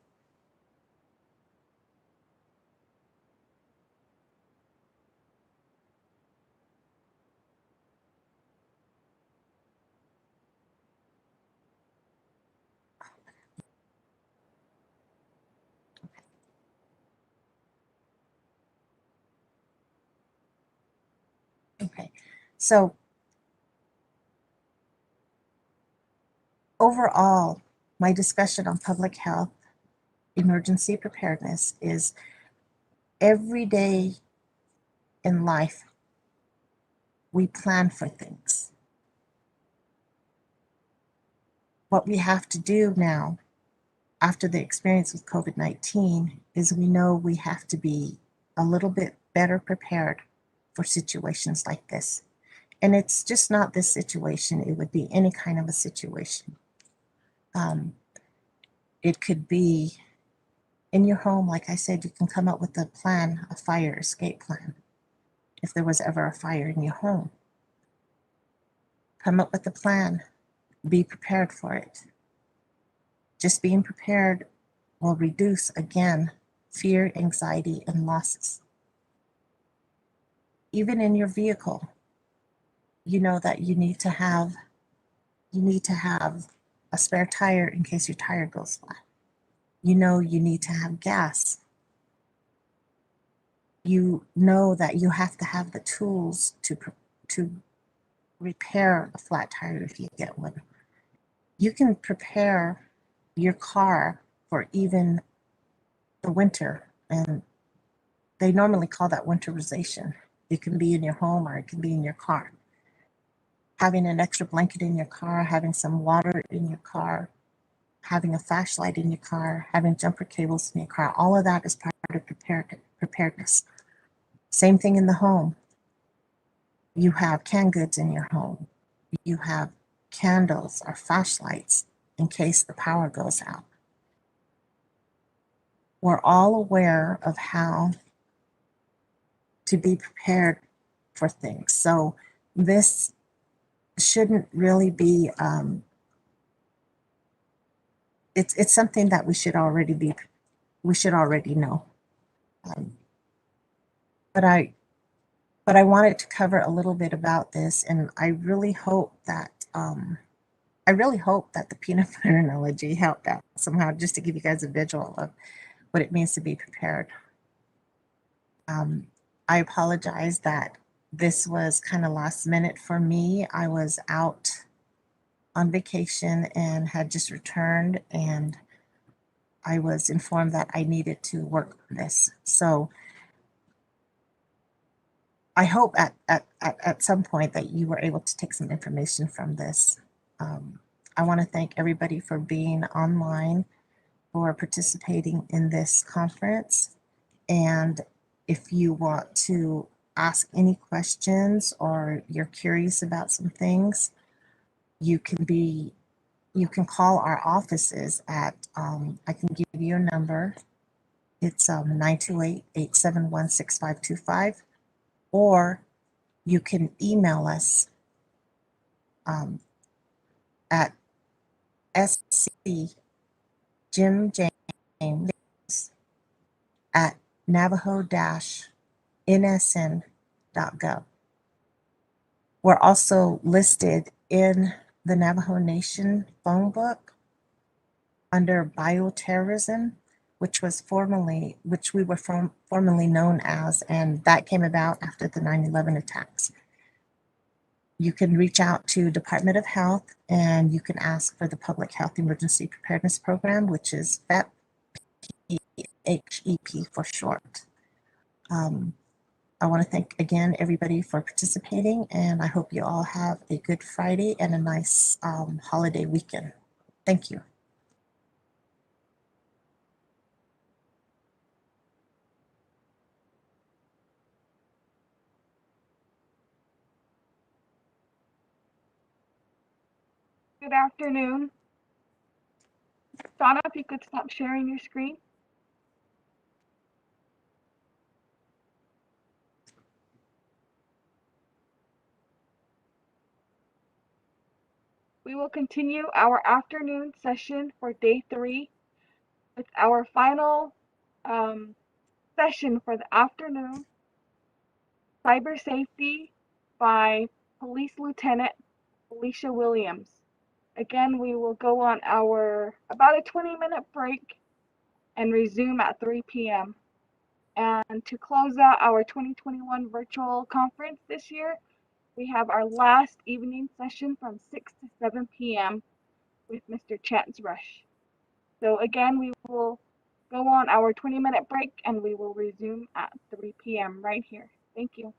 Okay, so overall, my discussion on public health emergency preparedness is every day in life, we plan for things. What we have to do now, after the experience with COVID-19, is we know we have to be a little bit better prepared for situations like this. And it's just not this situation, it would be any kind of a situation. It could be in your home, like I said, you can come up with a plan, a fire escape plan, if there was ever a fire in your home. Come up with a plan, be prepared for it. Just being prepared will reduce, again, fear, anxiety, and losses. Even in your vehicle, you know that you need to have a spare tire in case your tire goes flat. You know you need to have gas. You know that you have to have the tools to repair a flat tire if you get one. You can prepare your car for even the winter, and they normally call that winterization. It can be in your home or it can be in your car. Having an extra blanket in your car, having some water in your car, having a flashlight in your car, having jumper cables in your car, all of that is part of preparedness. Same thing in the home. You have canned goods in your home. You have candles or flashlights in case the power goes out. We're all aware of how to be prepared for things. So this shouldn't really be, it's something that we should already know. But I wanted to cover a little bit about this, and I really hope that the peanut butter analogy helped out somehow, just to give you guys a visual of what it means to be prepared. I apologize that this was kind of last minute for me. I was out on vacation and had just returned, and I was informed that I needed to work on this. So I hope at some point that you were able to take some information from this. I want to thank everybody for being online, for participating in this conference. And if you want to ask any questions or you're curious about some things, you can call our offices at, I can give you a number. It's 928-871-6525, or you can email us at scjimjames@navajo-nsn.gov. We're also listed in the Navajo Nation phone book under bioterrorism, which we were formerly known as, and that came about after the 9/11 attacks. You can reach out to Department of Health and you can ask for the Public Health Emergency Preparedness Program, which is PHEP, HEP for short. I want to thank again everybody for participating, and I hope you all have a good Friday and a nice holiday weekend. Thank you. Good afternoon. Donna, if you could stop sharing your screen. We will continue our afternoon session for day 3 with our final session for the afternoon, Cyber Safety by Police Lieutenant Alicia Williams. Again, we will go on our about a 20-minute break and resume at 3 p.m. And to close out our 2021 virtual conference this year, we have our last evening session from 6 to 7 p.m. with Mr. Chance Rush. So again, we will go on our 20-minute break and we will resume at 3 p.m. right here. Thank you.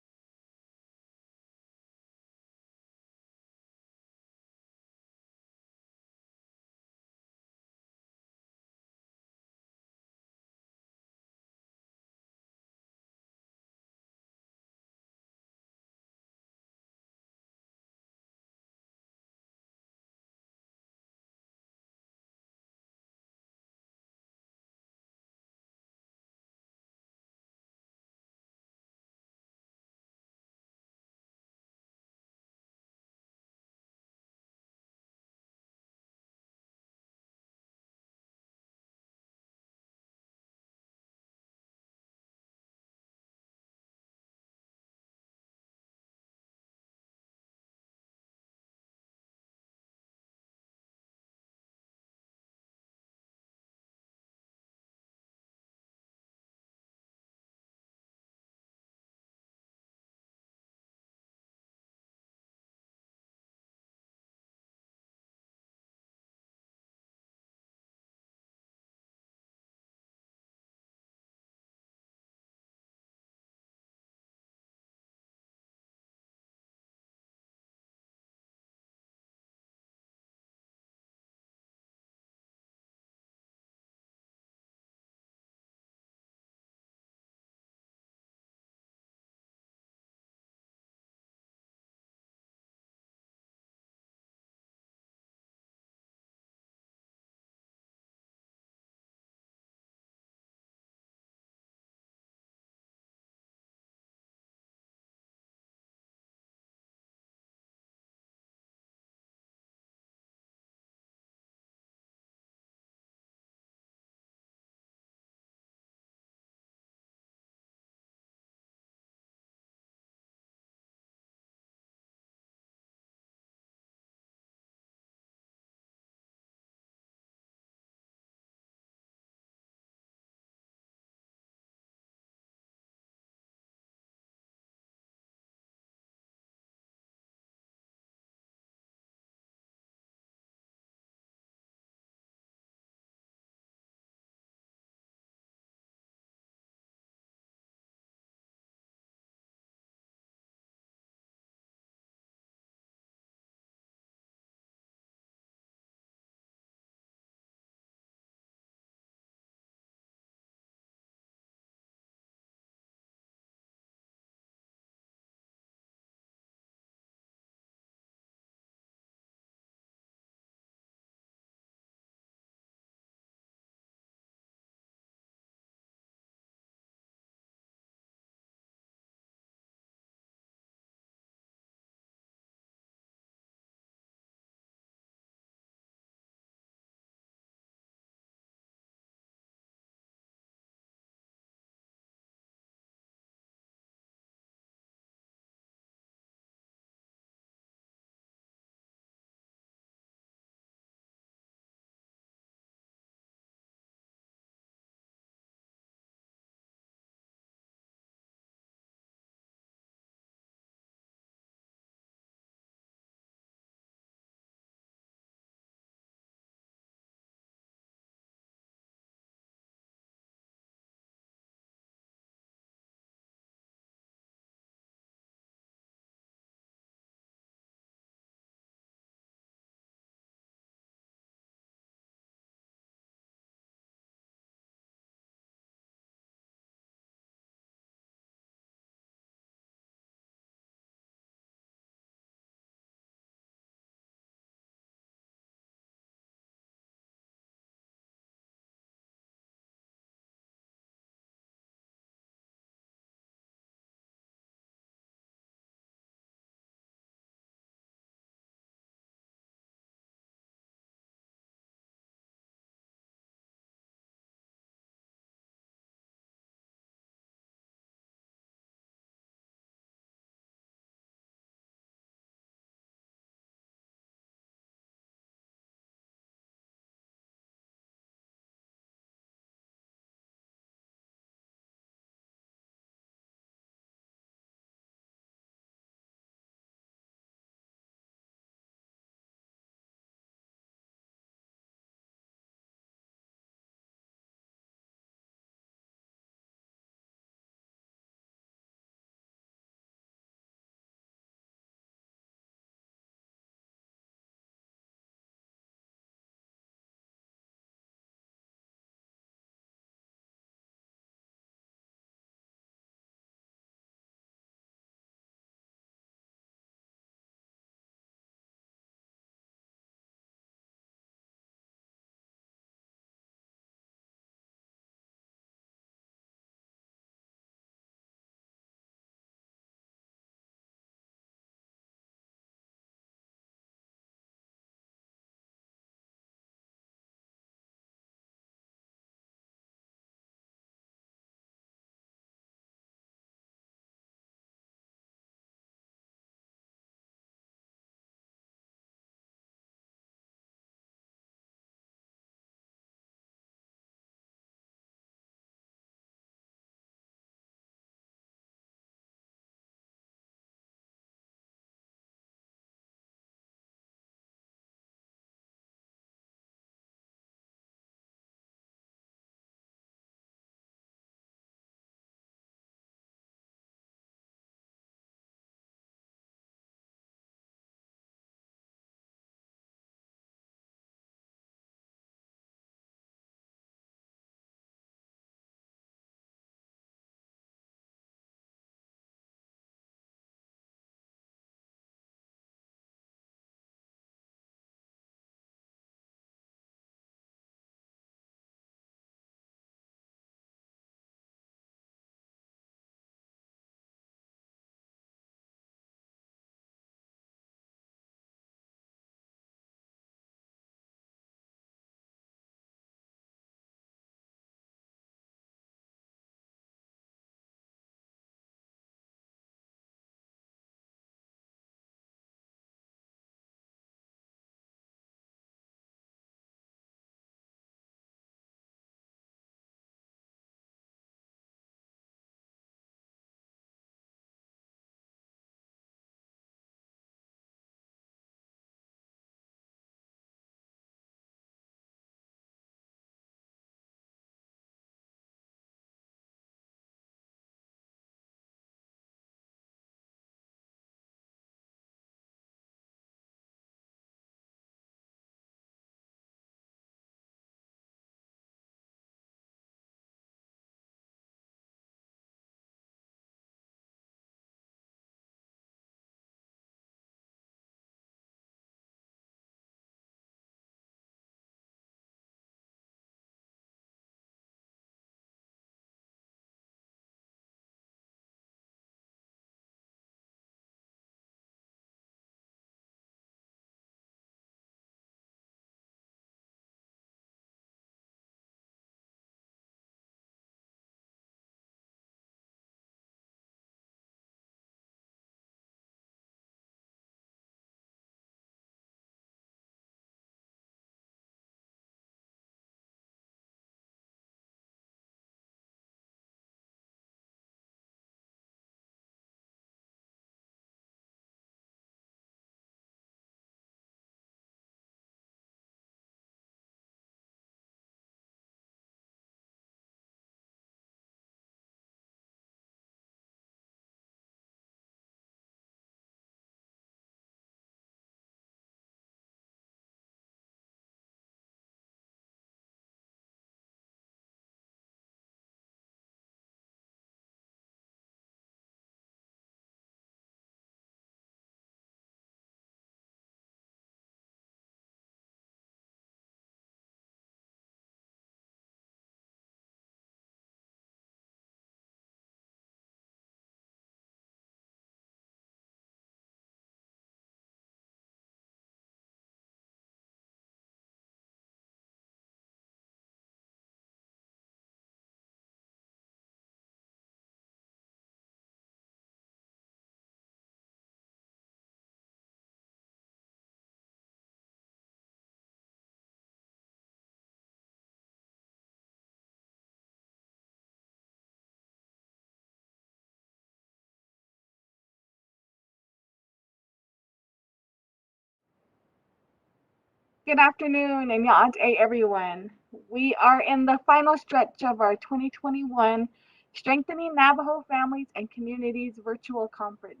good afternoon, and Ya'at everyone. We are in the final stretch of our 2021 Strengthening Navajo Families and Communities virtual conference.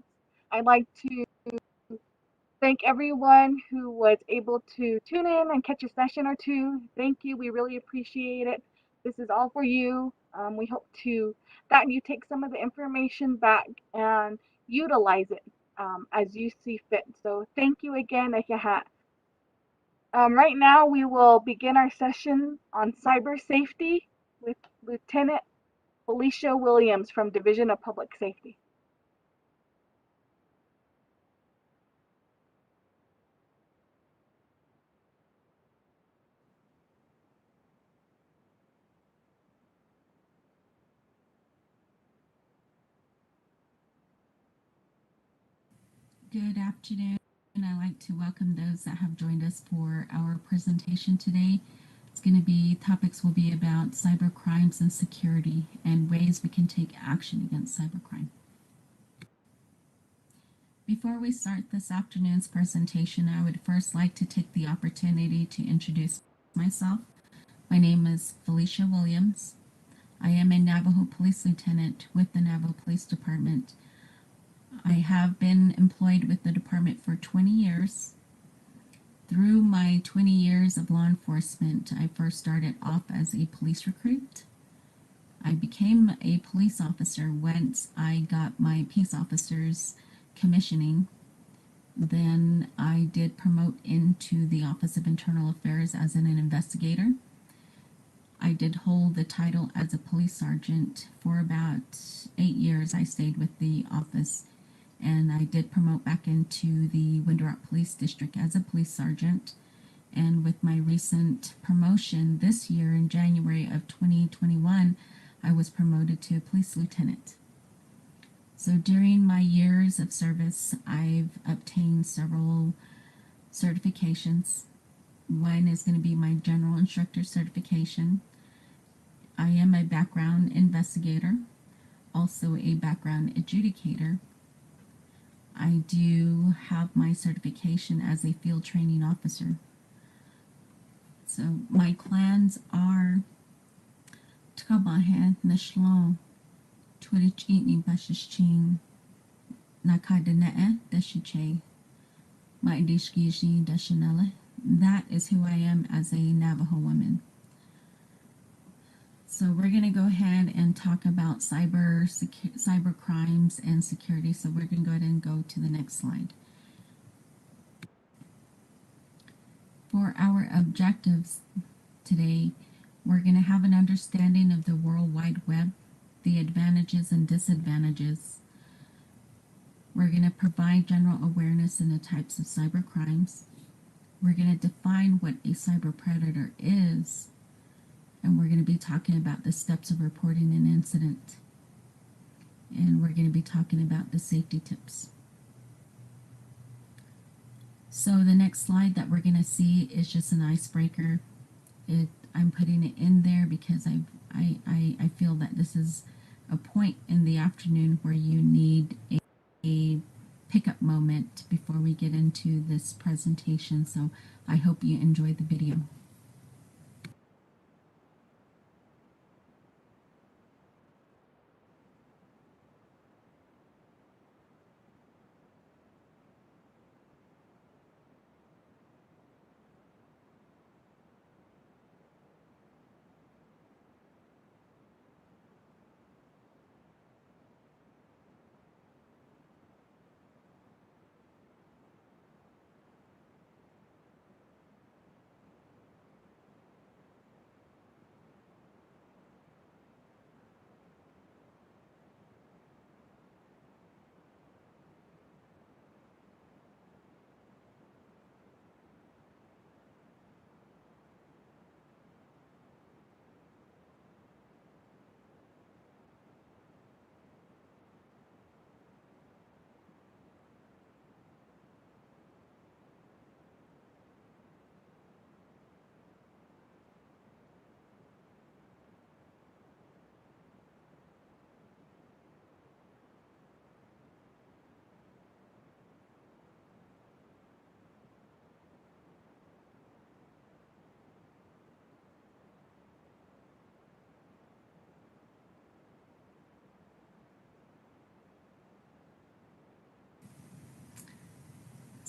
I'd like to thank everyone who was able to tune in and catch a session or two. Thank you. We really appreciate it. This is all for you. We hope that you take some of the information back and utilize it as you see fit. So thank you again, Ekehat. Right now, we will begin our session on cyber safety with Lieutenant Felicia Williams from Division of Public Safety. Good afternoon. I'd like to welcome those that have joined us for our presentation today. It's going to be, topics will be about cyber crimes and security and ways we can take action against cybercrime. Before we start this afternoon's presentation, I would first like to take the opportunity to introduce myself. My name is Felicia Williams. I am a Navajo Police Lieutenant with the Navajo Police Department. I have been employed with the department for 20 years. Through my 20 years of law enforcement, I first started off as a police recruit. I became a police officer once I got my peace officer's commissioning. Then I did promote into the Office of Internal Affairs as an investigator. I did hold the title as a police sergeant for about 8 years. I stayed with the office, and I did promote back into the Window Rock Police District as a police sergeant. And with my recent promotion this year in January of 2021, I was promoted to a police lieutenant. So during my years of service, I've obtained several certifications. One is going to be my general instructor certification. I am a background investigator, also a background adjudicator. I do have my certification as a field training officer. So my clans are Tkabahe Nashlon, Twitchini Bashichin, Nakadanee Deshiche, Maidishkishi Deshanele. That is who I am as a Navajo woman. So we're going to go ahead and talk about cyber crimes and security. So we're going to go ahead and go to the next slide. For our objectives today, we're going to have an understanding of the World Wide Web, the advantages and disadvantages. We're going to provide general awareness in the types of cyber crimes. We're going to define what a cyber predator is. And we're going to be talking about the steps of reporting an incident. And we're going to be talking about the safety tips. So the next slide that we're going to see is just an icebreaker. I'm putting it in there because I feel that this is a point in the afternoon where you need a pickup moment before we get into this presentation. So I hope you enjoy the video.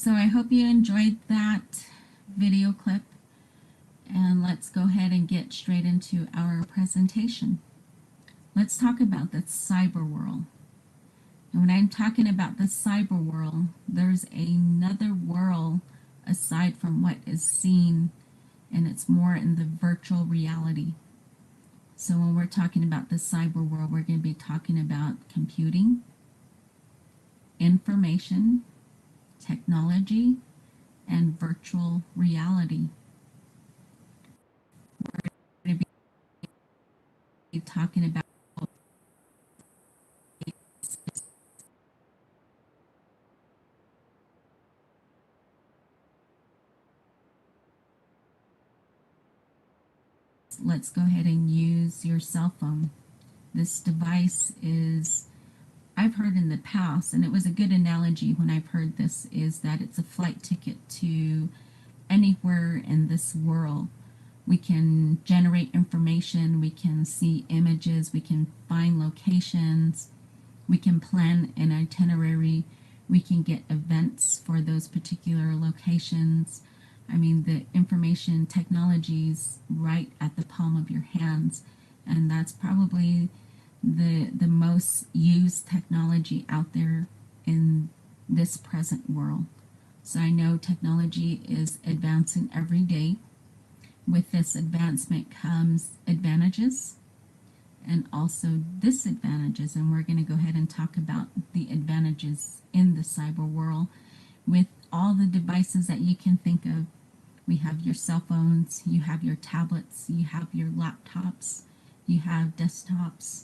So I hope you enjoyed that video clip, and let's go ahead and get straight into our presentation. Let's talk about the cyber world. And when I'm talking about the cyber world, there's another world aside from what is seen, and it's more in the virtual reality. So when we're talking about the cyber world, we're going to be talking about computing, information, technology, and virtual reality. We're going to be talking about let's go ahead and use your cell phone. This device is, I've heard in the past, and it was a good analogy when I've heard this, is that it's a flight ticket to anywhere in this world. We can generate information, we can see images, we can find locations, we can plan an itinerary, we can get events for those particular locations. I mean, the information technology's right at the palm of your hands, and that's probably the most used technology out there in this present world. So I know technology is advancing every day. With this advancement comes advantages and also disadvantages, and we're going to go ahead and talk about the advantages in the cyber world. With all the devices that you can think of, we have your cell phones, you have your tablets, you have your laptops, you have desktops.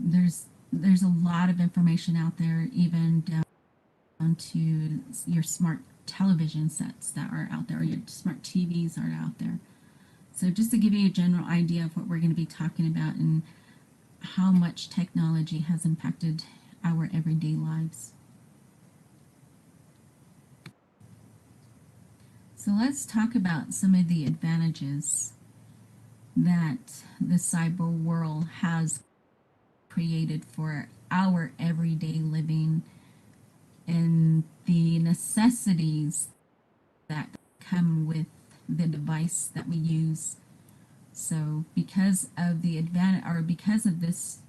There's a lot of information out there, even down to your smart television sets that are out there, or your smart TVs are out there. So just to give you a general idea of what we're going to be talking about and how much technology has impacted our everyday lives. So let's talk about some of the advantages that the cyber world has created for our everyday living and the necessities that come with the device that we use. So because of the because of this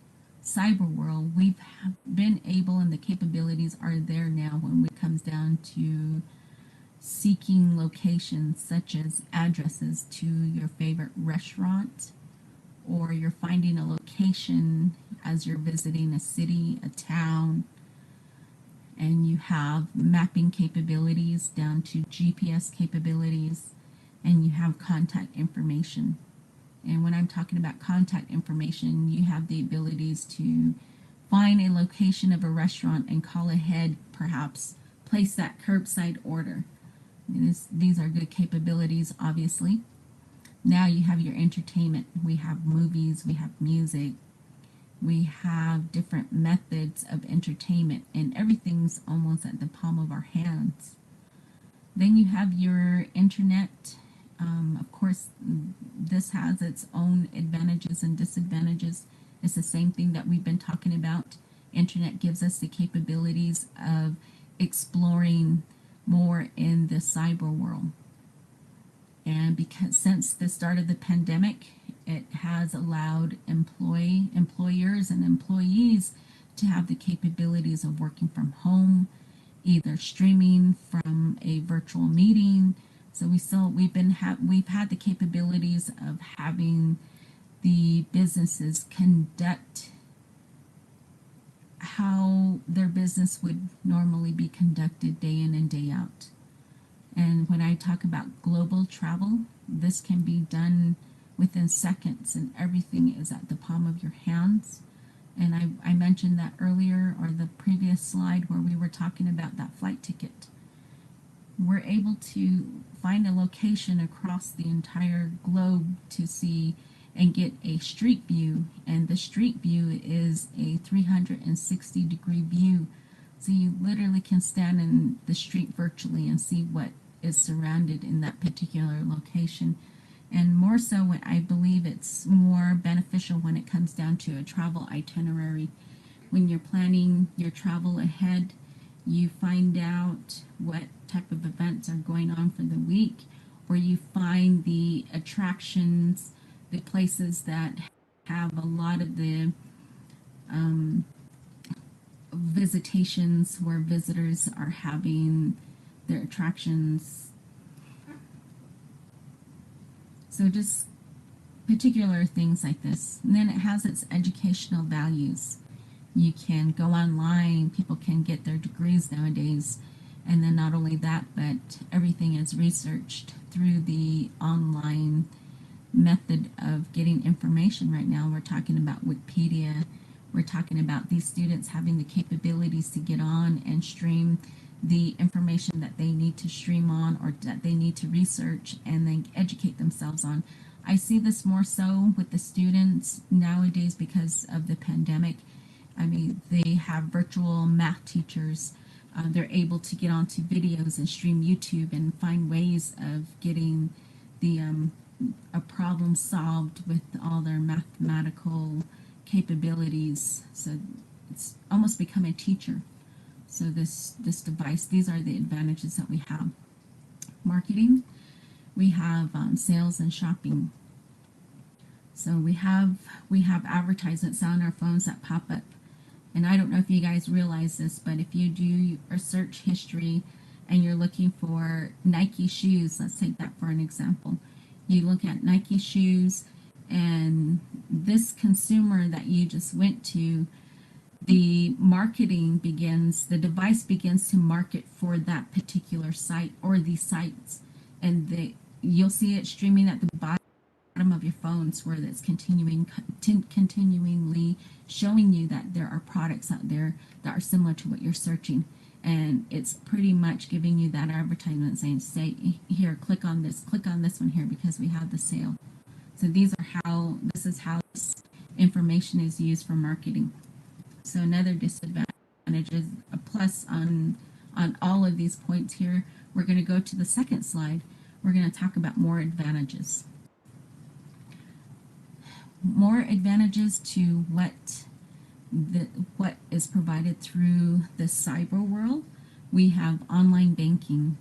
cyber world, we've been able, and the capabilities are there now when it comes down to seeking locations such as addresses to your favorite restaurant, or you're finding a location as you're visiting a city, a town, and you have mapping capabilities down to GPS capabilities, and you have contact information. And when I'm talking about contact information, you have the abilities to find a location of a restaurant and call ahead, perhaps place that curbside order. These are good capabilities, obviously. Now you have your entertainment. We have movies, we have music, we have different methods of entertainment, and everything's almost at the palm of our hands. Then you have your internet. Of course, this has its own advantages and disadvantages. It's the same thing that we've been talking about. Internet gives us the capabilities of exploring more in the cyber world. And because since the start of the pandemic, it has allowed employers and employees to have the capabilities of working from home, either streaming from a virtual meeting. So we've had the capabilities of having the businesses conduct how their business would normally be conducted day in and day out. And when I talk about global travel, this can be done within seconds, and everything is at the palm of your hands. And I mentioned that earlier, or the previous slide, where we were talking about that flight ticket. We're able to find a location across the entire globe to see and get a street view, and the street view is a 360-degree view. So you literally can stand in the street virtually and see what is surrounded in that particular location. And more so, when I believe it's more beneficial when it comes down to a travel itinerary. When you're planning your travel ahead, You find out what type of events are going on for the week, or you find the attractions, the places that have a lot of the visitations where visitors are having their attractions. So just particular things like this. And then it has its educational values. You can go online, people can get their degrees nowadays. And then not only that, but everything is researched through the online method of getting information right now. We're talking about Wikipedia. We're talking about these students having the capabilities to get on and stream the information that they need to stream on or that they need to research and then educate themselves on. I see this more so with the students nowadays because of the pandemic. I mean, they have virtual math teachers. They're able to get onto videos and stream YouTube and find ways of getting the a problem solved with all their mathematical capabilities. So it's almost become a teacher. So this device, these are the advantages that we have. Marketing, we have sales and shopping. So we have advertisements on our phones that pop up. And I don't know if you guys realize this, but if you do your search history and you're looking for Nike shoes, let's take that for an example. You look at Nike shoes, and this consumer that you just went to, the marketing begins, the device begins to market for that particular site or these sites. And you'll see it streaming at the bottom of your phones where it's continually showing you that there are products out there that are similar to what you're searching. And it's pretty much giving you that advertisement saying, say, here, click on this one here because we have the sale. So this is how this information is used for marketing. So another disadvantage is a plus on all of these points here. We're going to go to the second slide. We're going to talk about more advantages. More advantages to what is provided through the cyber world. We have online banking,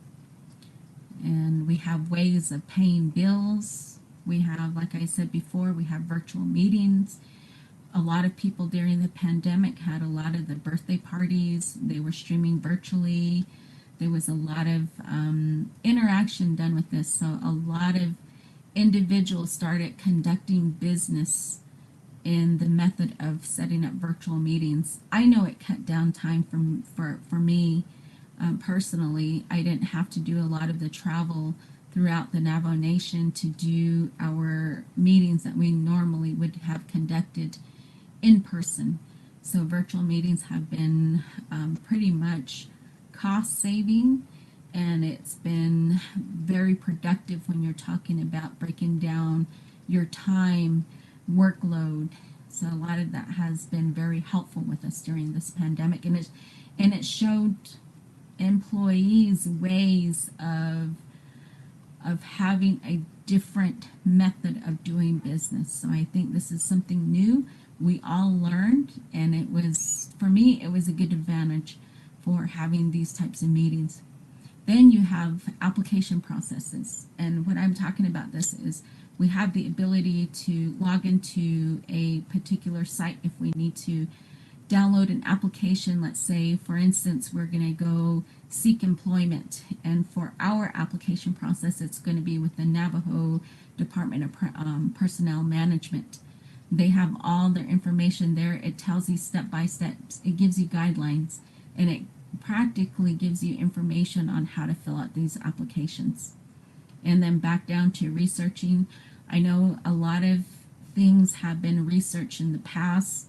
and we have ways of paying bills. We have, like I said before, we have virtual meetings. A lot of people during the pandemic had a lot of the birthday parties. They were streaming virtually. There was a lot of interaction done with this. So a lot of individuals started conducting business in the method of setting up virtual meetings. I know it cut down time for me personally. I didn't have to do a lot of the travel throughout the Navajo Nation to do our meetings that we normally would have conducted in person. So virtual meetings have been pretty much cost saving, and it's been very productive when you're talking about breaking down your time workload. So a lot of that has been very helpful with us during this pandemic, and it showed employees ways of having a different method of doing business. So I think this is something new we all learned, and it was, for me, it was a good advantage for having these types of meetings. Then you have application processes, and what I'm talking about this is we have the ability to log into a particular site if we need to download an application. Let's say, for instance, we're going to go seek employment, and for our application process, it's going to be with the Navajo Department of Personnel Management. They have all their information there. It tells you step by step. It gives you guidelines, and it practically gives you information on how to fill out these applications. And then back down to researching. I know a lot of things have been researched in the past.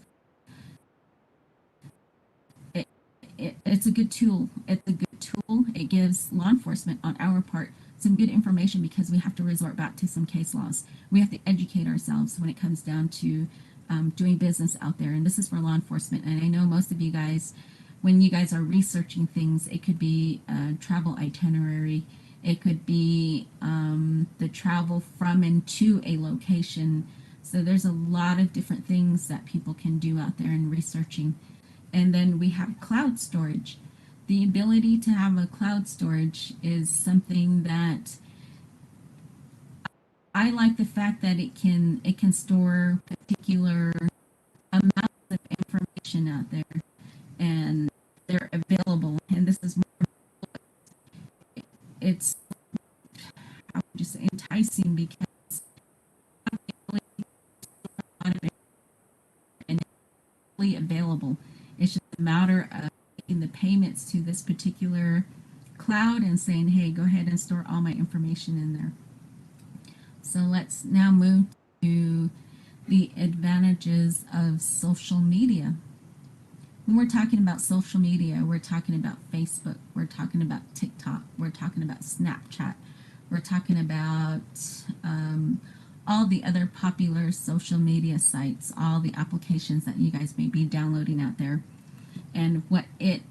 It's a good tool. It's a good tool. It gives law enforcement on our part some good information because we have to resort back to some case laws. We have to educate ourselves when it comes down to doing business out there. And this is for law enforcement. And I know most of you guys, when you guys are researching things, it could be a travel itinerary. It could be the travel from and to a location. So there's a lot of different things that people can do out there in researching. And then we have cloud storage. the ability to have a cloud storage is something that I like the fact that it can store particular amounts of information out there, and they're available. And this is more, it's, I would just say, enticing because and fully available. It's just a matter of making the payments to this particular cloud and saying, hey, go ahead and store all my information in there. So let's now move to the advantages of social media. When we're talking about social media, we're talking about Facebook, we're talking about TikTok, we're talking about Snapchat, we're talking about all the other popular social media sites, all the applications that you guys may be downloading out there. And what it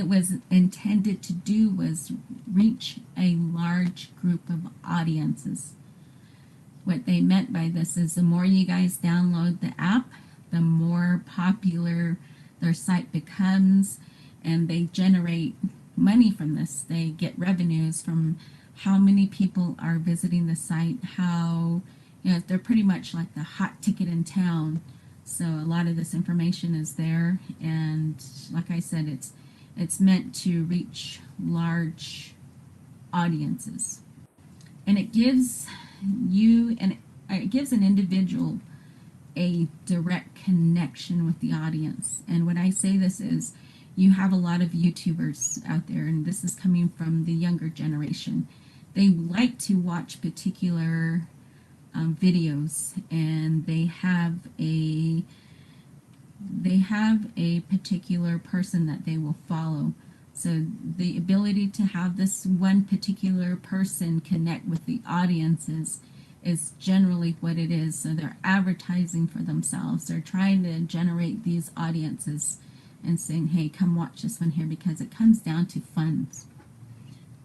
was intended to do was reach a large group of audiences. What they meant by this is the more you guys download the app, the more popular their site becomes, and they generate money from this. They get revenues from how many people are visiting the site, how, you know, they're pretty much like the hot ticket in town. So a lot of this information is there, and like I said, it's meant to reach large audiences. And it gives you, and it gives an individual a direct connection with the audience. And when I say this is, you have a lot of YouTubers out there, and this is coming from the younger generation. They like to watch particular videos, and they have a particular person that they will follow. So the ability to have this one particular person connect with the audiences is generally what it is. So they're advertising for themselves. They're trying to generate these audiences and saying, hey, come watch this one here, because it comes down to funds.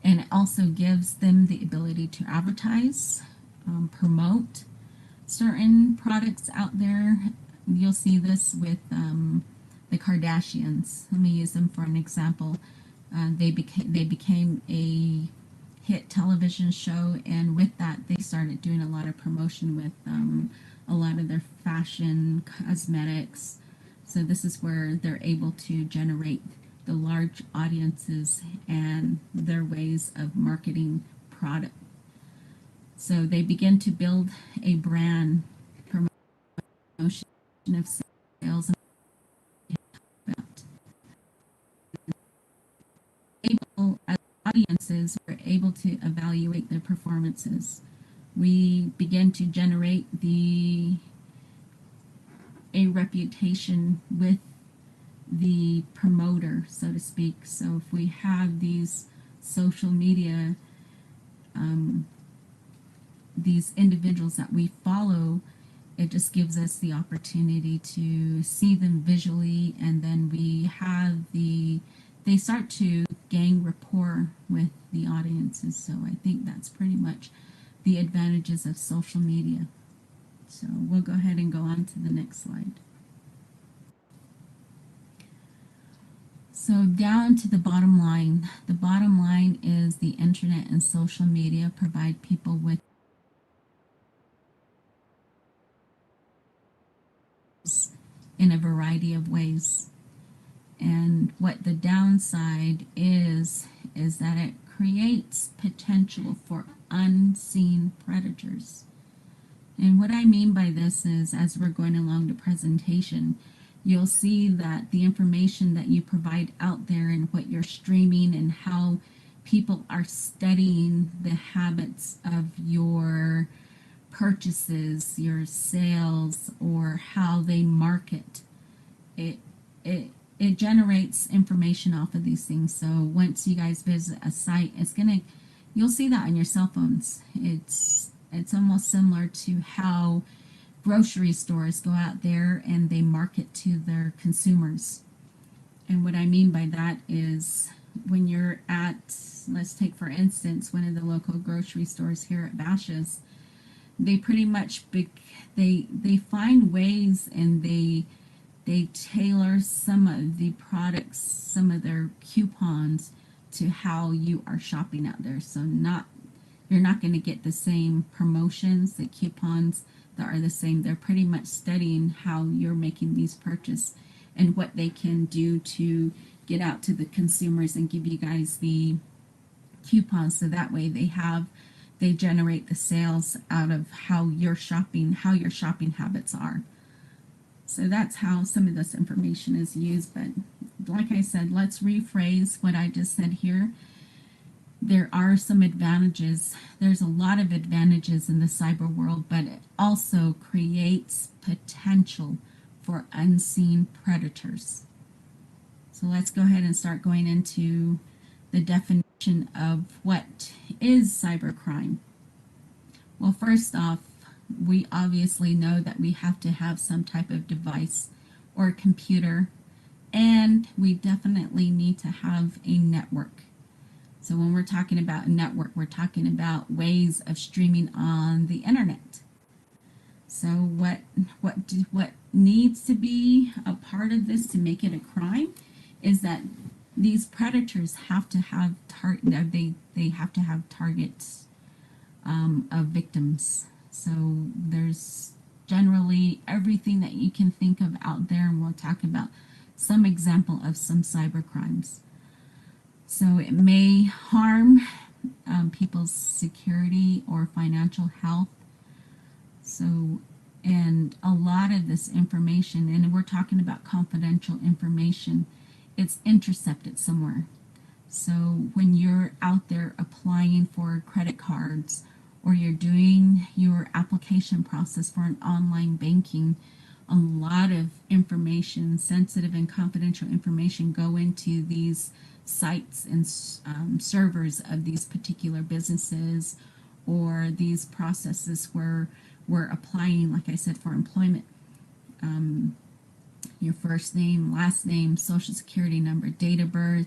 And it also gives them the ability to advertise, promote certain products out there. You'll see this with the Kardashians. Let me use them for an example. They became a hit television show, and with that they started doing a lot of promotion with a lot of their fashion, cosmetics. So this is where they're able to generate the large audiences and their ways of marketing product. So they begin to build a brand, promotion of sales, and able, as audiences, we're able to evaluate their performances. We begin to generate a reputation with the promoter, so to speak. So if we have these social media, these individuals that we follow, it just gives us the opportunity to see them visually, and then we have they start to gain rapport with the audiences. So I think that's pretty much the advantages of social media. So we'll go ahead and go on to the next slide. So down to the bottom line. The bottom line is the internet and social media provide people with in a variety of ways. And what the downside is that it creates potential for unseen predators. And what I mean by this is, as we're going along the presentation, you'll see that the information that you provide out there and what you're streaming and how people are studying the habits of your purchases, your sales, or how they market, it generates information off of these things. So once you guys visit a site, you'll see that on your cell phones. It's almost similar to how grocery stores go out there and they market to their consumers. And what I mean by that is, when you're at, let's take for instance one of the local grocery stores here at Bashas', they pretty much they find ways, and they they tailor some of the products, some of their coupons to how you are shopping out there. So you're not going to get the same promotions, the coupons that are the same. They're pretty much studying how you're making these purchases and what they can do to get out to the consumers and give you guys the coupons, so that way they generate the sales out of how your shopping habits are. So that's how some of this information is used. But like I said, let's rephrase what I just said here. There are some advantages. There's a lot of advantages in the cyber world, but it also creates potential for unseen predators. So let's go ahead and start going into the definition of what is cybercrime. Well, first off, we obviously know that we have to have some type of device or computer, and we definitely need to have a network. So when we're talking about a network, we're talking about ways of streaming on the internet. So what needs to be a part of this to make it a crime is that these predators have to have they have to have targets of victims. So there's generally everything that you can think of out there, and we'll talk about some example of some cyber crimes. So it may harm people's security or financial health. So, and a lot of this information, and we're talking about confidential information, it's intercepted somewhere. So when you're out there applying for credit cards, or you're doing your application process for an online banking, a lot of information, sensitive and confidential information, go into these sites and servers of these particular businesses or these processes where we're applying, like I said, for employment. Your first name, last name, social security number, date of birth,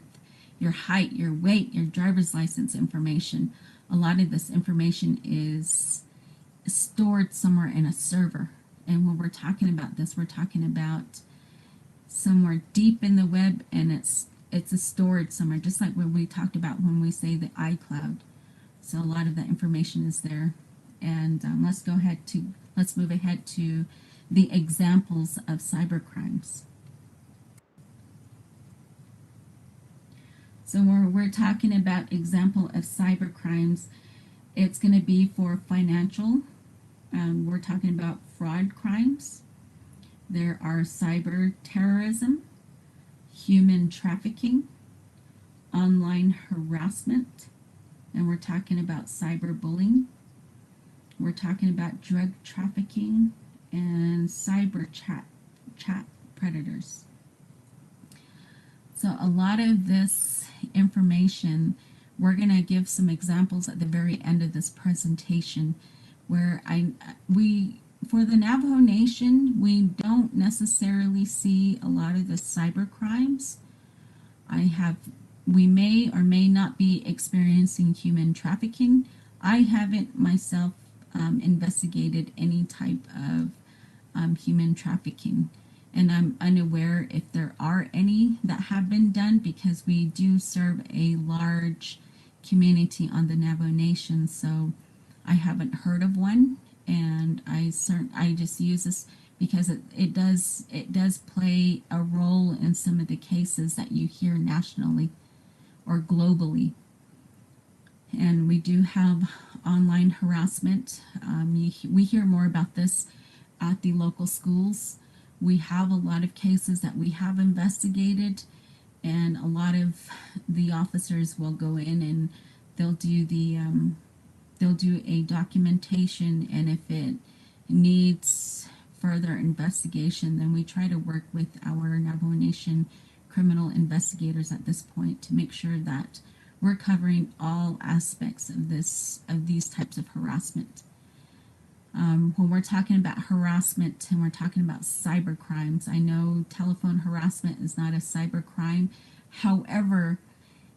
your height, your weight, your driver's license information. A lot of this information is stored somewhere in a server. And when we're talking about this, we're talking about somewhere deep in the web, and it's stored somewhere, just like when we talked about when we say the iCloud. So a lot of that information is there. And let's move ahead to the examples of cyber crimes. So when we're talking about example of cyber crimes, it's going to be for financial. We're talking about fraud crimes. There are cyber terrorism, human trafficking, online harassment, and we're talking about cyberbullying. We're talking about drug trafficking and cyber chat predators. So a lot of this information, we're going to give some examples at the very end of this presentation where for the Navajo Nation, we don't necessarily see a lot of the cyber crimes. We may or may not be experiencing human trafficking. I haven't myself investigated any type of human trafficking, and I'm unaware if there are any that have been done, because we do serve a large community on the Navajo Nation, so I haven't heard of one. And I just use this because it does play a role in some of the cases that you hear nationally or globally. And we do have online harassment. We hear more about this at the local schools. We have a lot of cases that we have investigated, and a lot of the officers will go in and they'll do a documentation, and if it needs further investigation, then we try to work with our Navajo Nation criminal investigators at this point to make sure that we're covering all aspects of these types of harassment. When we're talking about harassment and we're talking about cyber crimes, I know telephone harassment is not a cyber crime. However,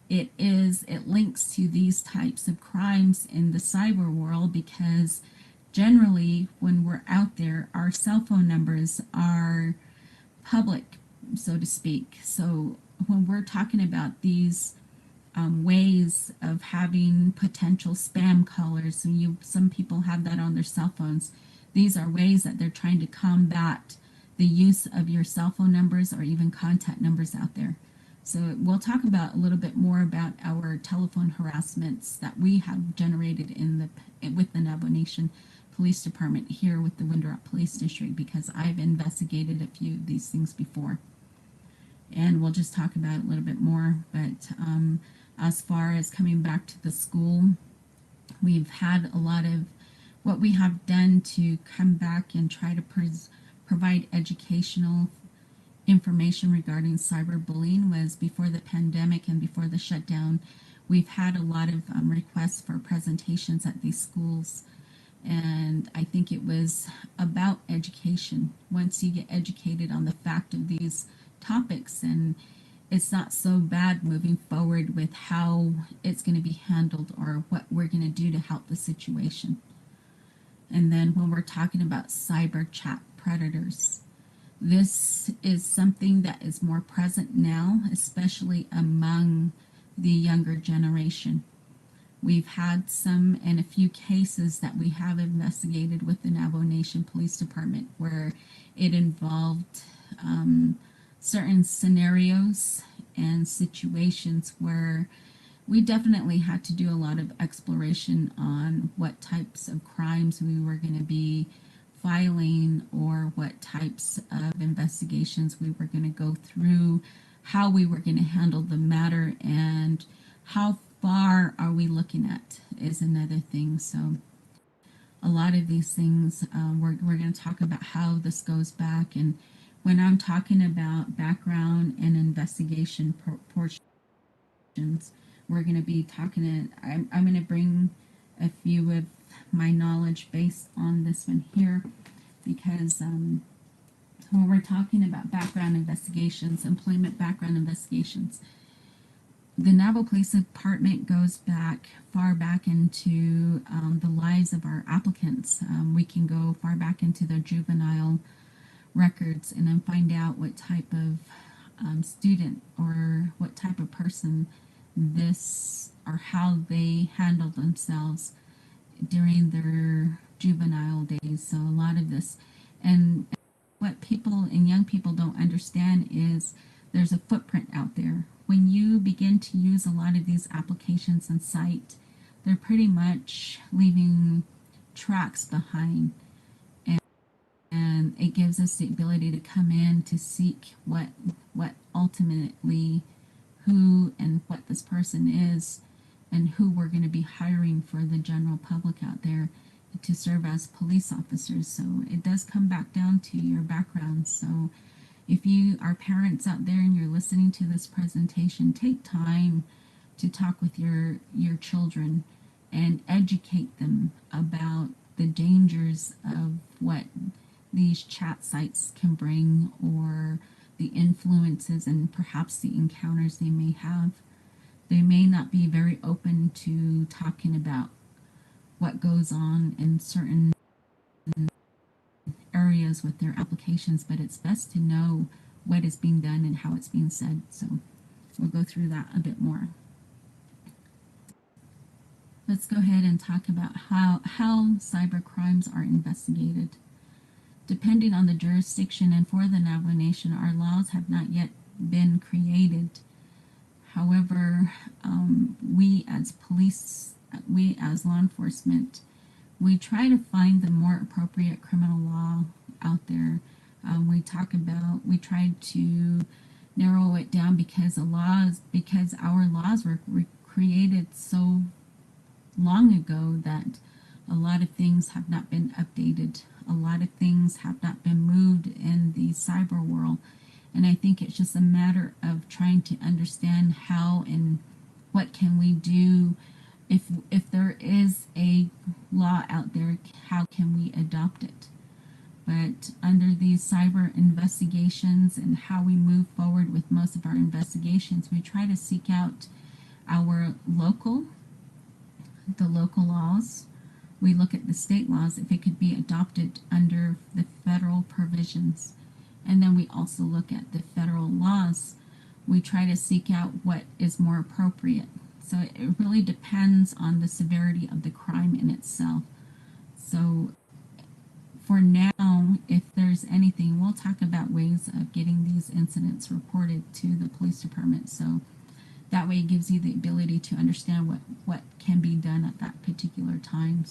it links to these types of crimes in the cyber world, because generally when we're out there, our cell phone numbers are public, so to speak. So when we're talking about these ways of having potential spam callers, and some people have that on their cell phones, these are ways that they're trying to combat the use of your cell phone numbers or even contact numbers out there. So we'll talk about a little bit more about our telephone harassments that we have generated with the Navajo Nation Police Department here with the Window Rock Police District, because I've investigated a few of these things before. And we'll just talk about it a little bit more. But as far as coming back to the school, we've had a lot of what we have done to come back and try to provide educational information regarding cyberbullying. Was before the pandemic and before the shutdown, we've had a lot of requests for presentations at these schools. And I think it was about education. Once you get educated on the fact of these topics, and it's not so bad moving forward with how it's going to be handled or what we're going to do to help the situation. And then when we're talking about cyber chat predators, this is something that is more present now, especially among the younger generation. We've had some and a few cases that we have investigated with the Navajo Nation Police Department where it involved certain scenarios and situations where we definitely had to do a lot of exploration on what types of crimes we were going to be filing or what types of investigations we were going to go through, how we were going to handle the matter, and how far are we looking at is another thing. So a lot of these things we're going to talk about how this goes back. And when I'm talking about background and investigation portions, we're going to be talking I'm going to bring a few of my knowledge based on this one here, because when we're talking about background investigations, employment background investigations, the Navajo Police Department goes far back into the lives of our applicants. We can go far back into their juvenile records and then find out what type of student or what type of person this, or how they handled themselves during their juvenile days. So a lot of this, and what people and young people don't understand is there's a footprint out there. When you begin to use a lot of these applications and site, they're pretty much leaving tracks behind, and it gives us the ability to come in to seek what ultimately who and what this person is, and who we're going to be hiring for the general public out there to serve as police officers. So it does come back down to your background. So if you are parents out there and you're listening to this presentation, take time to talk with your children and educate them about the dangers of what these chat sites can bring, or the influences and perhaps the encounters they may have. They may not be very open to talking about what goes on in certain areas with their applications, but it's best to know what is being done and how it's being said. So we'll go through that a bit more. Let's go ahead and talk about how cyber crimes are investigated. Depending on the jurisdiction, and for the Navajo Nation, our laws have not yet been created. However, we as police, we as law enforcement, we try to find the more appropriate criminal law out there. We tried to narrow it down because our laws were created so long ago that a lot of things have not been updated. A lot of things have not been moved in the cyber world. And I think it's just a matter of trying to understand how and what can we do. If there is a law out there, how can we adopt it? But under these cyber investigations and how we move forward with most of our investigations, we try to seek out the local laws. We look at the state laws, if it could be adopted under the federal provisions. And then we also look at the federal laws. We try to seek out what is more appropriate. So it really depends on the severity of the crime in itself. So for now, if there's anything, we'll talk about ways of getting these incidents reported to the police department. So that way it gives you the ability to understand what can be done at that particular time.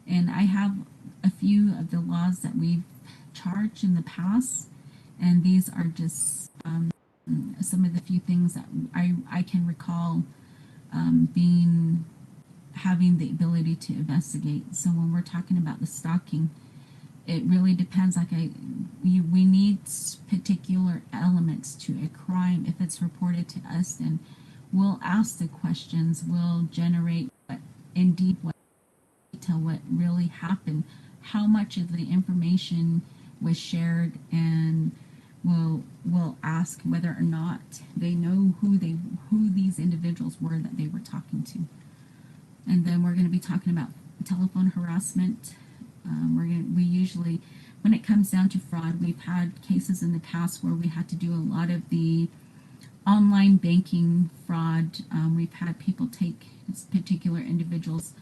And I have a few of the laws that we've charged in the past, and these are just some of the few things that I can recall having the ability to investigate. So when we're talking about the stalking, it really depends. We need particular elements to a crime. If it's reported to us, then we'll ask the questions. We'll generate what really happened, how much of the information was shared, and we'll ask whether or not they know who these individuals were that they were talking to. And then we're going to be talking about telephone harassment. We usually, when it comes down to fraud, we've had cases in the past where we had to do a lot of the online banking fraud. We've had people take particular individuals'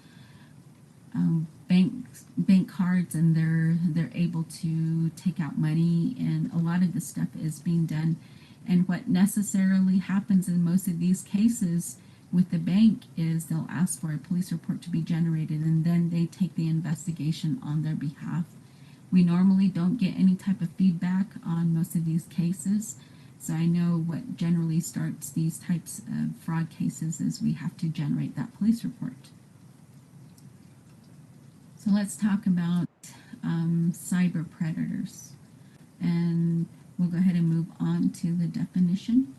bank cards, and they're able to take out money, and a lot of this stuff is being done. And what necessarily happens in most of these cases with the bank is they'll ask for a police report to be generated, and then they take the investigation on their behalf. We normally don't get any type of feedback on most of these cases, so I know what generally starts these types of fraud cases is we have to generate that police report. So let's talk about cyber predators, and we'll go ahead and move on to the definition.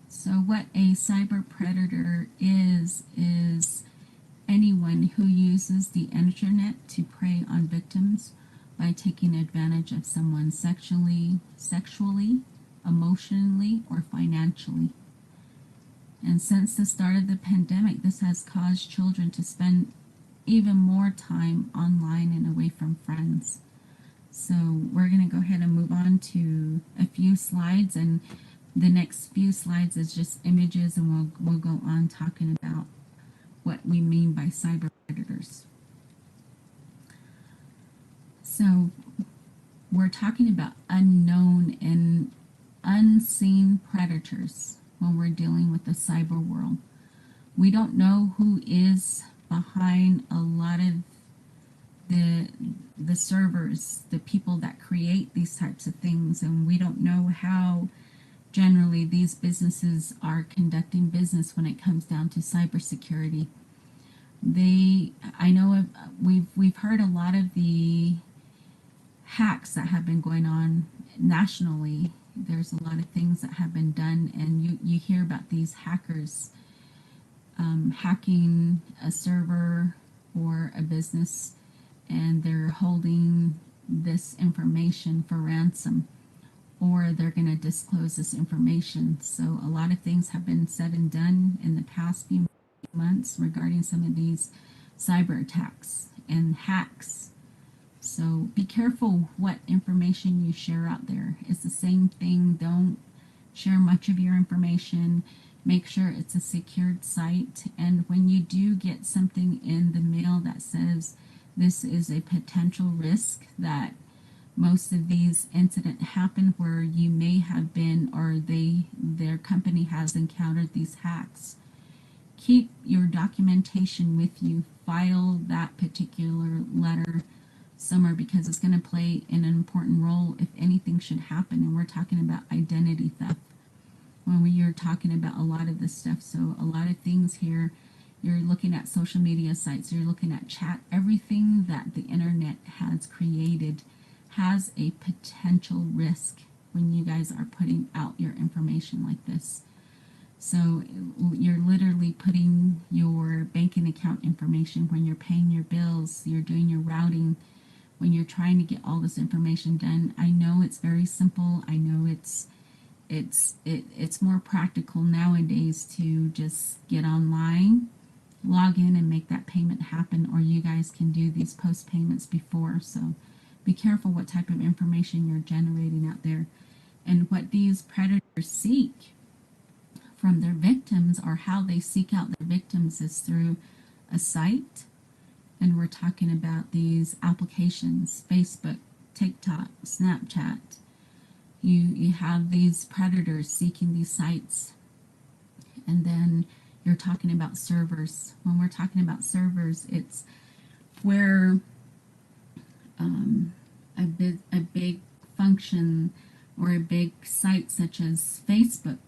So what a cyber predator is anyone who uses the internet to prey on victims by taking advantage of someone sexually, emotionally, or financially. And since the start of the pandemic, this has caused children to spend even more time online and away from friends. So we're going to go ahead and move on to a few slides, and the next few slides is just images, and we'll go on talking about what we mean by cyber predators. So we're talking about unknown and unseen predators when we're dealing with the cyber world. We don't know who is behind a lot of the servers, the people that create these types of things, and we don't know how generally these businesses are conducting business when it comes down to cybersecurity. I know we've heard a lot of the hacks that have been going on nationally. There's a lot of things that have been done, and you hear about these hackers hacking a server or a business, and they're holding this information for ransom, or they're going to disclose this information. So a lot of things have been said and done in the past few months regarding some of these cyber attacks and hacks. So be careful what information you share out there. It's the same thing. Don't share much of your information. Make sure it's a secured site. And when you do get something in the mail that says this is a potential risk that most of these incidents happen where you may have been, or their company has encountered these hacks, keep your documentation with you. File that particular letter somewhere, because it's going to play an important role if anything should happen. And we're talking about identity theft when you're talking about a lot of this stuff. So a lot of things here, you're looking at social media sites, you're looking at chat, everything that the internet has created has a potential risk when you guys are putting out your information like this. So you're literally putting your banking account information when you're paying your bills, you're doing your routing, when you're trying to get all this information done. I know it's very simple. I know it's more practical nowadays to just get online log in and make that payment happen, or you guys can do these post payments before. So be careful what type of information you're generating out there. And what these predators seek from their victims, or how they seek out their victims, is through a site. And we're talking about these applications: Facebook, TikTok, Snapchat. You have these predators seeking these sites. And then you're talking about servers. When we're talking about servers, it's where a big function or a big site such as Facebook,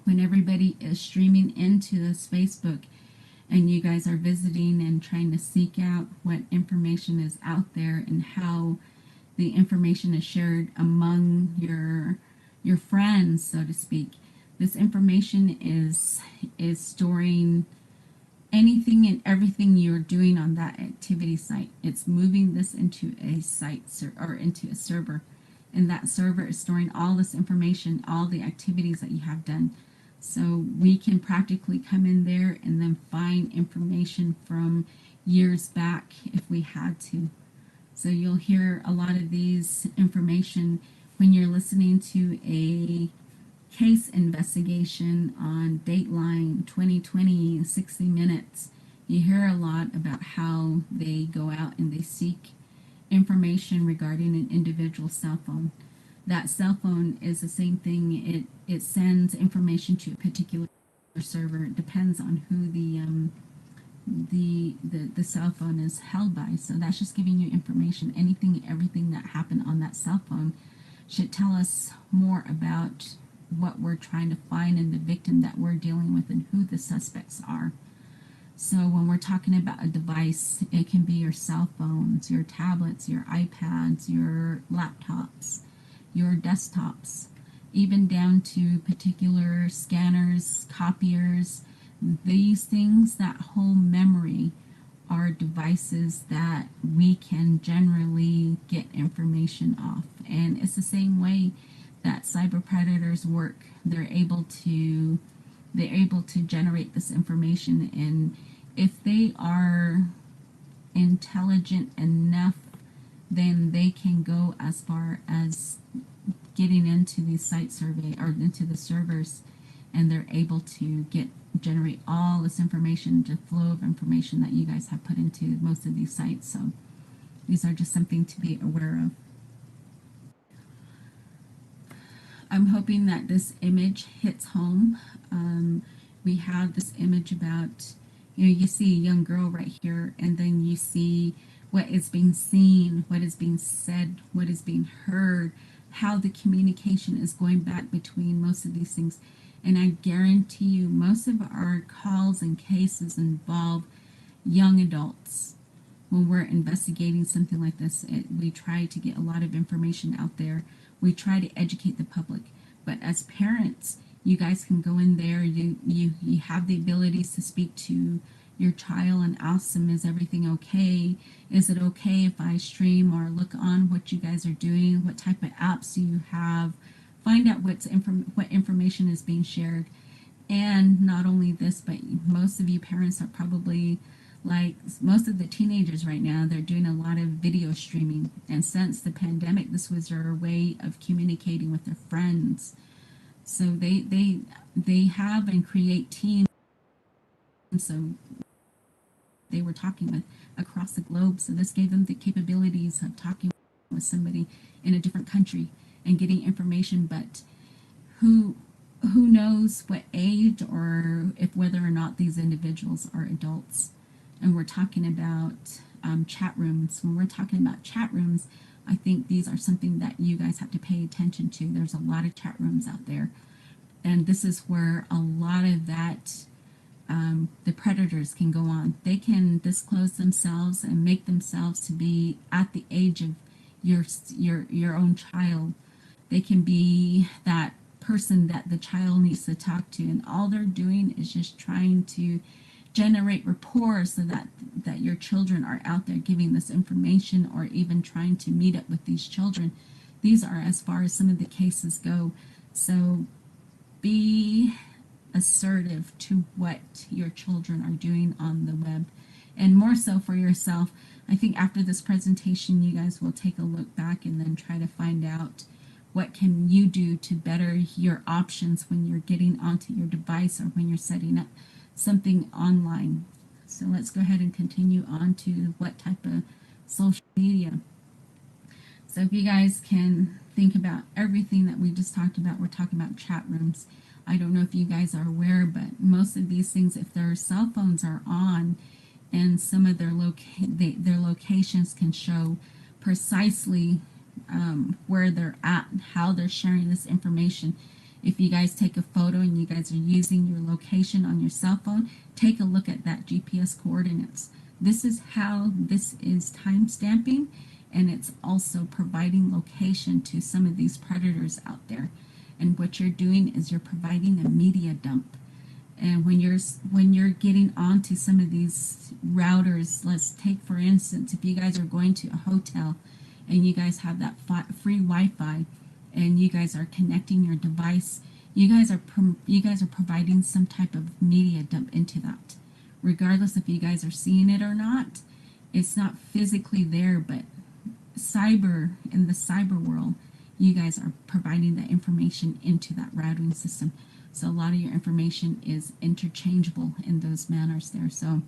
when everybody is streaming into this Facebook and you guys are visiting and trying to seek out what information is out there and how the information is shared among your friends, so to speak. This information is storing anything and everything you're doing on that activity site. It's moving this into a site or into a server, and that server is storing all this information, all the activities that you have done. So we can practically come in there and then find information from years back if we had to. So you'll hear a lot of these information when you're listening to a case investigation on Dateline, 2020, 60 Minutes. You hear a lot about how they go out and they seek information regarding an individual cell phone. That cell phone is the same thing. It sends information to a particular server. It depends on who the cell phone is held by. So that's just giving you information. Anything, everything that happened on that cell phone should tell us more about what we're trying to find in the victim that we're dealing with and who the suspects are. So when we're talking about a device, it can be your cell phones, your tablets, your iPads, your laptops, your desktops, even down to particular scanners, copiers. These things that hold memory are devices that we can generally get information off. And it's the same way that cyber predators work. They're able to generate this information, and if they are intelligent enough, then they can go as far as getting into the site survey or into the servers, and they're able to generate all this information, the flow of information that you guys have put into most of these sites. So these are just something to be aware of. I'm hoping that this image hits home. We have this image about, you see a young girl right here, and then you see what is being seen, what is being said, what is being heard, how the communication is going back between most of these things. And I guarantee you, most of our calls and cases involve young adults. When we're investigating something like this, we try to get a lot of information out there. We try to educate the public. But as parents, you guys can go in there, you have the abilities to speak to your child and ask them, is everything okay? Is it okay if I stream or look on what you guys are doing? What type of apps do you have? Find out what information is being shared. And not only this, but most of you parents are probably like most of the teenagers right now, they're doing a lot of video streaming. And since the pandemic, this was their way of communicating with their friends. So they have and create teams. So they were talking with across the globe. So this gave them the capabilities of talking with somebody in a different country and getting information. But who knows what age or if whether or not these individuals are adults. And we're talking about chat rooms. When we're talking about chat rooms, I think these are something that you guys have to pay attention to. There's a lot of chat rooms out there. And this is where a lot of that, the predators can go on. They can disclose themselves and make themselves to be at the age of your own child. They can be that person that the child needs to talk to. And all they're doing is just trying to generate rapport so that your children are out there giving this information or even trying to meet up with these children. These are as far as some of the cases go. So be assertive to what your children are doing on the web, and more so for yourself. I think after this presentation, you guys will take a look back and then try to find out what can you do to better your options when you're getting onto your device or when you're setting up something online. So let's go ahead and continue on to what type of social media. So if you guys can think about everything that we just talked about, we're talking about chat rooms. I don't know if you guys are aware, but most of these things, if their cell phones are on, and some of their locations can show precisely where they're at and how they're sharing this information. If you guys take a photo and you guys are using your location on your cell phone, take a look at that GPS coordinates. This is how this is time stamping, and it's also providing location to some of these predators out there. And what you're doing is you're providing a media dump. And when you're getting onto some of these routers, let's take for instance, if you guys are going to a hotel and you guys have that free Wi-Fi and you guys are connecting your device, you guys are providing some type of media dump into that. Regardless if you guys are seeing it or not, it's not physically there, but in the cyber world, you guys are providing that information into that routing system. So a lot of your information is interchangeable in those manners there. So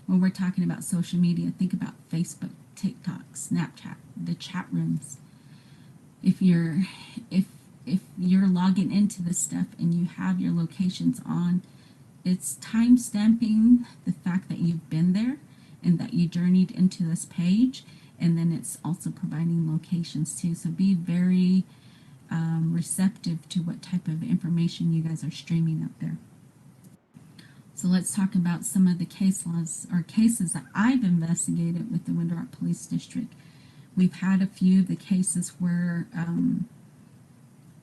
when we're talking about social media, think about Facebook, TikTok, Snapchat, the chat rooms. If you're logging into this stuff and you have your locations on, it's time stamping the fact that you've been there and that you journeyed into this page, and then it's also providing locations too. So be very receptive to what type of information you guys are streaming up there. So let's talk about some of the case laws or cases that I've investigated with the Winter Park Police District. We've had a few of the cases where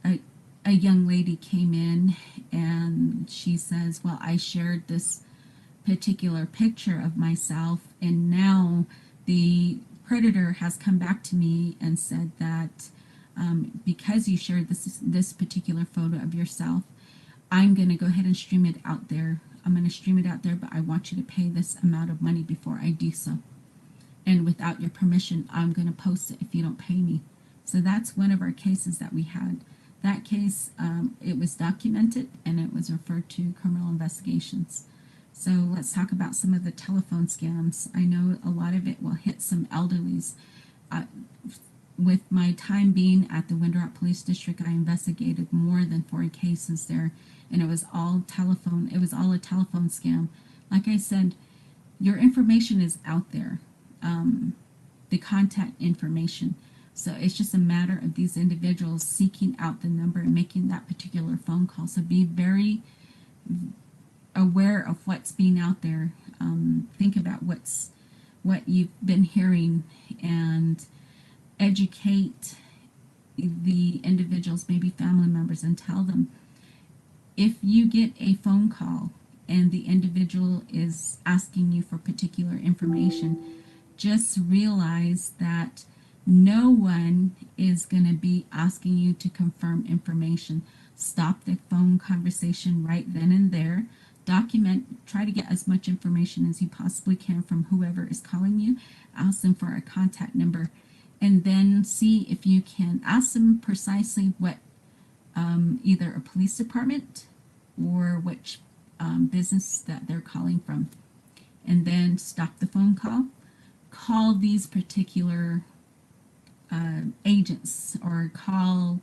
a young lady came in and she says, well, I shared this particular picture of myself, and now the predator has come back to me and said that because you shared this particular photo of yourself, I'm going to go ahead and stream it out there. I'm going to stream it out there, but I want you to pay this amount of money before I do so. And without your permission, I'm going to post it if you don't pay me. So that's one of our cases that we had. That case, it was documented and it was referred to criminal investigations. So let's talk about some of the telephone scams. I know a lot of it will hit some elderlies. With my time being at the Winter Park Police District, I investigated more than 4 cases there, and it was all telephone. It was all a telephone scam. Like I said, your information is out there, the contact information. So it's just a matter of these individuals seeking out the number and making that particular phone call. So be very aware of what's being out there. Think about what you've been hearing and educate the individuals, maybe family members, and tell them if you get a phone call and the individual is asking you for particular information, just realize that no one is going to be asking you to confirm information. Stop the phone conversation right then and there. Document, try to get as much information as you possibly can from whoever is calling you. Ask them for a contact number, and then see if you can ask them precisely what either a police department or which business that they're calling from. And then stop the phone call. Call these particular agents, or call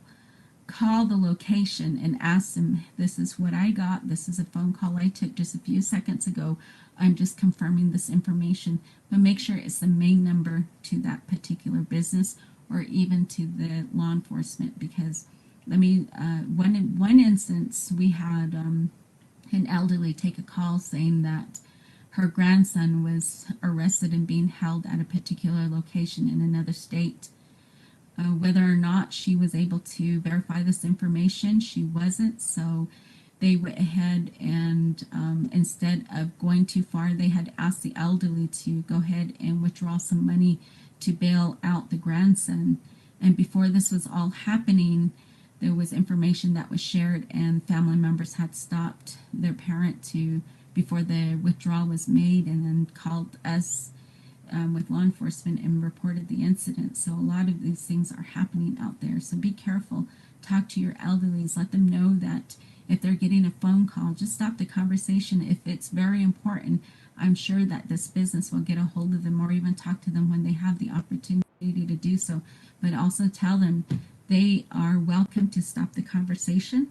the location and ask them, this is what I got, this is a phone call I took just a few seconds ago, I'm just confirming this information. But make sure it's the main number to that particular business or even to the law enforcement, because one instance we had an elderly take a call saying that her grandson was arrested and being held at a particular location in another state. Whether or not she was able to verify this information, she wasn't. So they went ahead and instead of going too far, they had asked the elderly to go ahead and withdraw some money to bail out the grandson. And before this was all happening, there was information that was shared and family members had stopped their parent before the withdrawal was made, and then called us with law enforcement and reported the incident. So a lot of these things are happening out there. So be careful. Talk to your elderlies. Let them know that if they're getting a phone call, just stop the conversation. If it's very important, I'm sure that this business will get a hold of them, or even talk to them when they have the opportunity to do so. But also tell them they are welcome to stop the conversation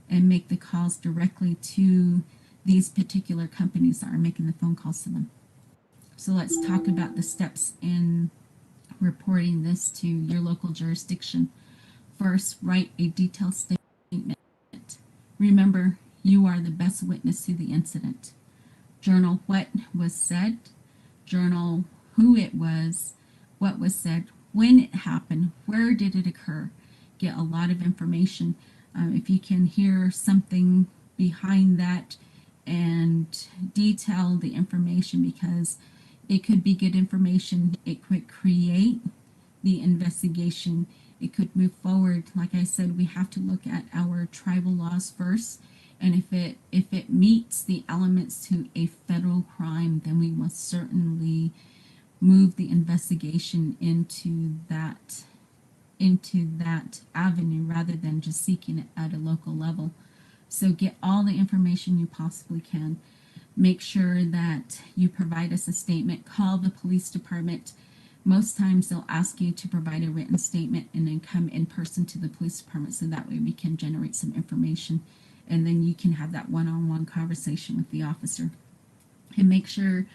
and make the calls directly to these particular companies that are making the phone calls to them. So let's talk about the steps in reporting this to your local jurisdiction. First, write a detailed statement. Remember, you are the best witness to the incident. Journal what was said, journal who it was, what was said, when it happened, where did it occur. Get a lot of information. If you can hear something behind that, and detail the information, because it could be good information. It could create the investigation. It could move forward. Like I said, we have to look at our tribal laws first, and if it meets the elements to a federal crime, then we must certainly move the investigation into that avenue, rather than just seeking it at a local level. So get all the information you possibly can. Make sure that you provide us a statement. Call the police department. Most times they'll ask you to provide a written statement and then come in person to the police department, so that way we can generate some information, and then you can have that one-on-one conversation with the officer. And make sure,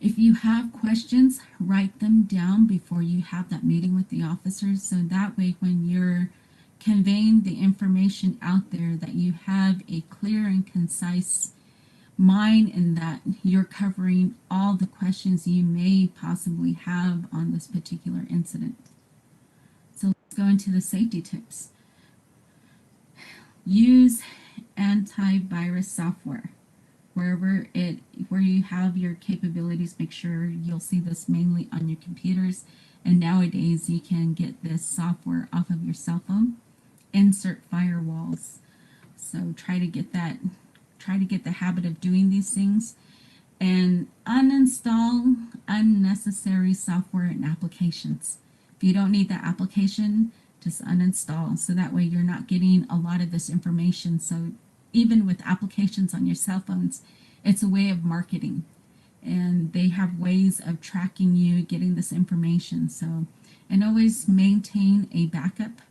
if you have questions, write them down before you have that meeting with the officers, so that way when you're conveying the information out there, that you have a clear and concise mind, and that you're covering all the questions you may possibly have on this particular incident. So let's go into the safety tips. Use antivirus software. Where you have your capabilities, make sure you'll see this mainly on your computers. And nowadays you can get this software off of your cell phone. Insert firewalls. So try to get the habit of doing these things, and uninstall unnecessary software and applications. If you don't need that application, just uninstall, so that way you're not getting a lot of this information. So even with applications on your cell phones, it's a way of marketing, and they have ways of tracking you, getting this information. So, and always maintain a backup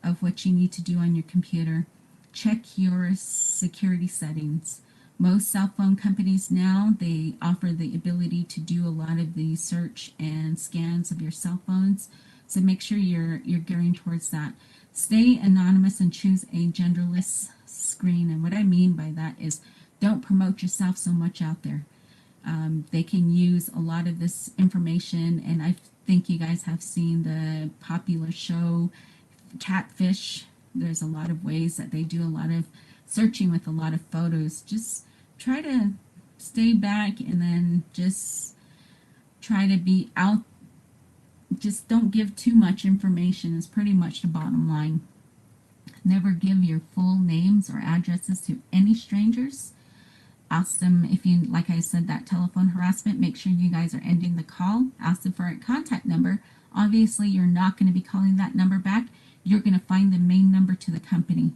of what you need to do on your computer. Check your security settings. Most cell phone companies now, they offer the ability to do a lot of the search and scans of your cell phones. So make sure you're gearing towards that. Stay anonymous and choose a genderless screen. And what I mean by that is, don't promote yourself so much out there. They can use a lot of this information, and I think you guys have seen the popular show Catfish. There's a lot of ways that they do a lot of searching with a lot of photos. Just try to stay back, and then just try to be out. Just don't give too much information is pretty much the bottom line. Never give your full names or addresses to any strangers. Ask them if you, like I said, that telephone harassment, make sure you guys are ending the call. Ask them for a contact number. Obviously, you're not going to be calling that number back. You're going to find the main number to the company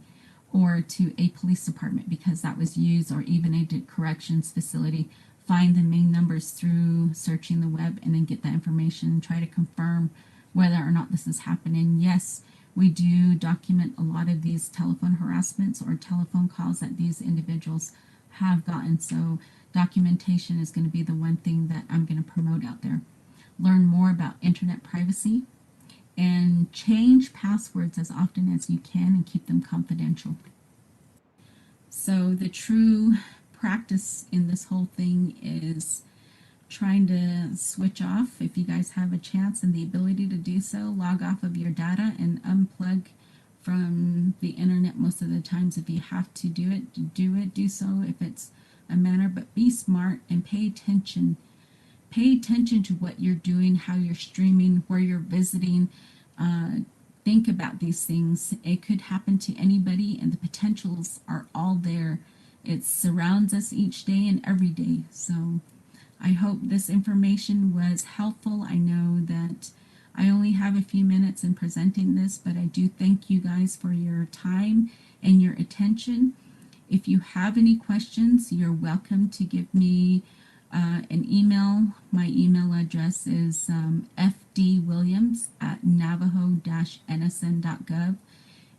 or to a police department, because that was used, or even a corrections facility. Find the main numbers through searching the web, and then get that information and try to confirm whether or not this is happening. Yes, we do document a lot of these telephone harassments or telephone calls that these individuals have gotten. So documentation is going to be the one thing that I'm going to promote out there. Learn more about internet privacy, and change passwords as often as you can and keep them confidential. So the true practice in this whole thing is trying to switch off. If you guys have a chance and the ability to do so, log off of your data and unplug from the internet most of the times. If you have to do it, do so if it's a matter, but be smart and pay attention. Pay attention to what you're doing, how you're streaming, where you're visiting. think about these things. It could happen to anybody, and the potentials are all there. It surrounds us each day and every day. So I hope this information was helpful. I know that I only have a few minutes in presenting this, but I do thank you guys for your time and your attention. If you have any questions, you're welcome to give me an email. My email address is fdwilliams@navajo-nsn.gov.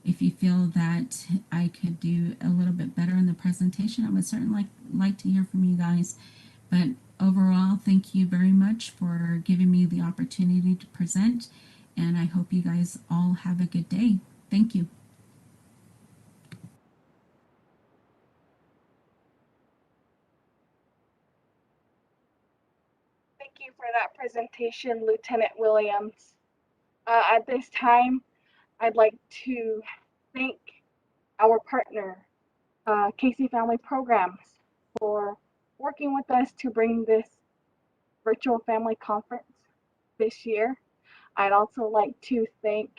If you feel that I could do a little bit better in the presentation, I would certainly like to hear from you guys. But overall, thank you very much for giving me the opportunity to present, and I hope you guys all have a good day. Thank you. Thank you for that presentation, Lieutenant Williams. At this time, I'd like to thank our partner, Casey Family Programs, for working with us to bring this virtual family conference this year. I'd also like to thank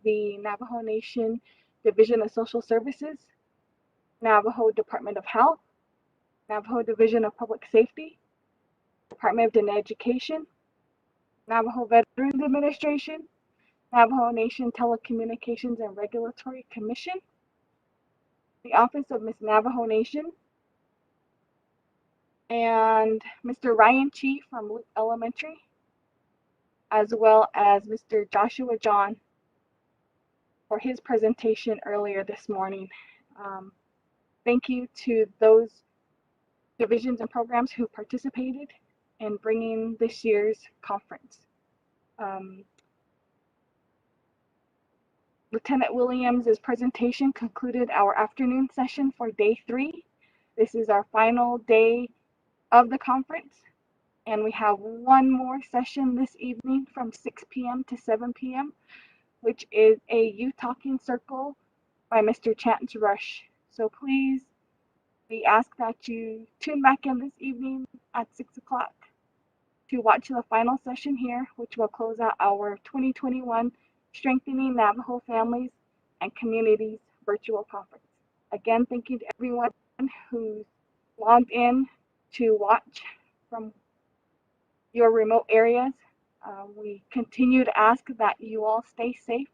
the Navajo Nation Division of Social Services, Navajo Department of Health, Navajo Division of Public Safety, Department of Education, Navajo Veterans Administration, Navajo Nation Telecommunications and Regulatory Commission, the Office of Miss Navajo Nation, and Mr. Ryan Chi from Luke Elementary, as well as Mr. Joshua John for his presentation earlier this morning. Thank you to those divisions and programs who participated in bringing this year's conference. Lieutenant Williams' presentation concluded our afternoon session for day 3. This is our final day of the conference, and we have one more session this evening from 6 p.m. to 7 p.m., which is a Youth Talking Circle by Mr. Chance Rush. So please, we ask that you tune back in this evening at 6 o'clock to watch the final session here, which will close out our 2021 Strengthening Navajo Families and Communities virtual conference. Again, thank you to everyone who logged in to watch from your remote areas. We continue to ask that you all stay safe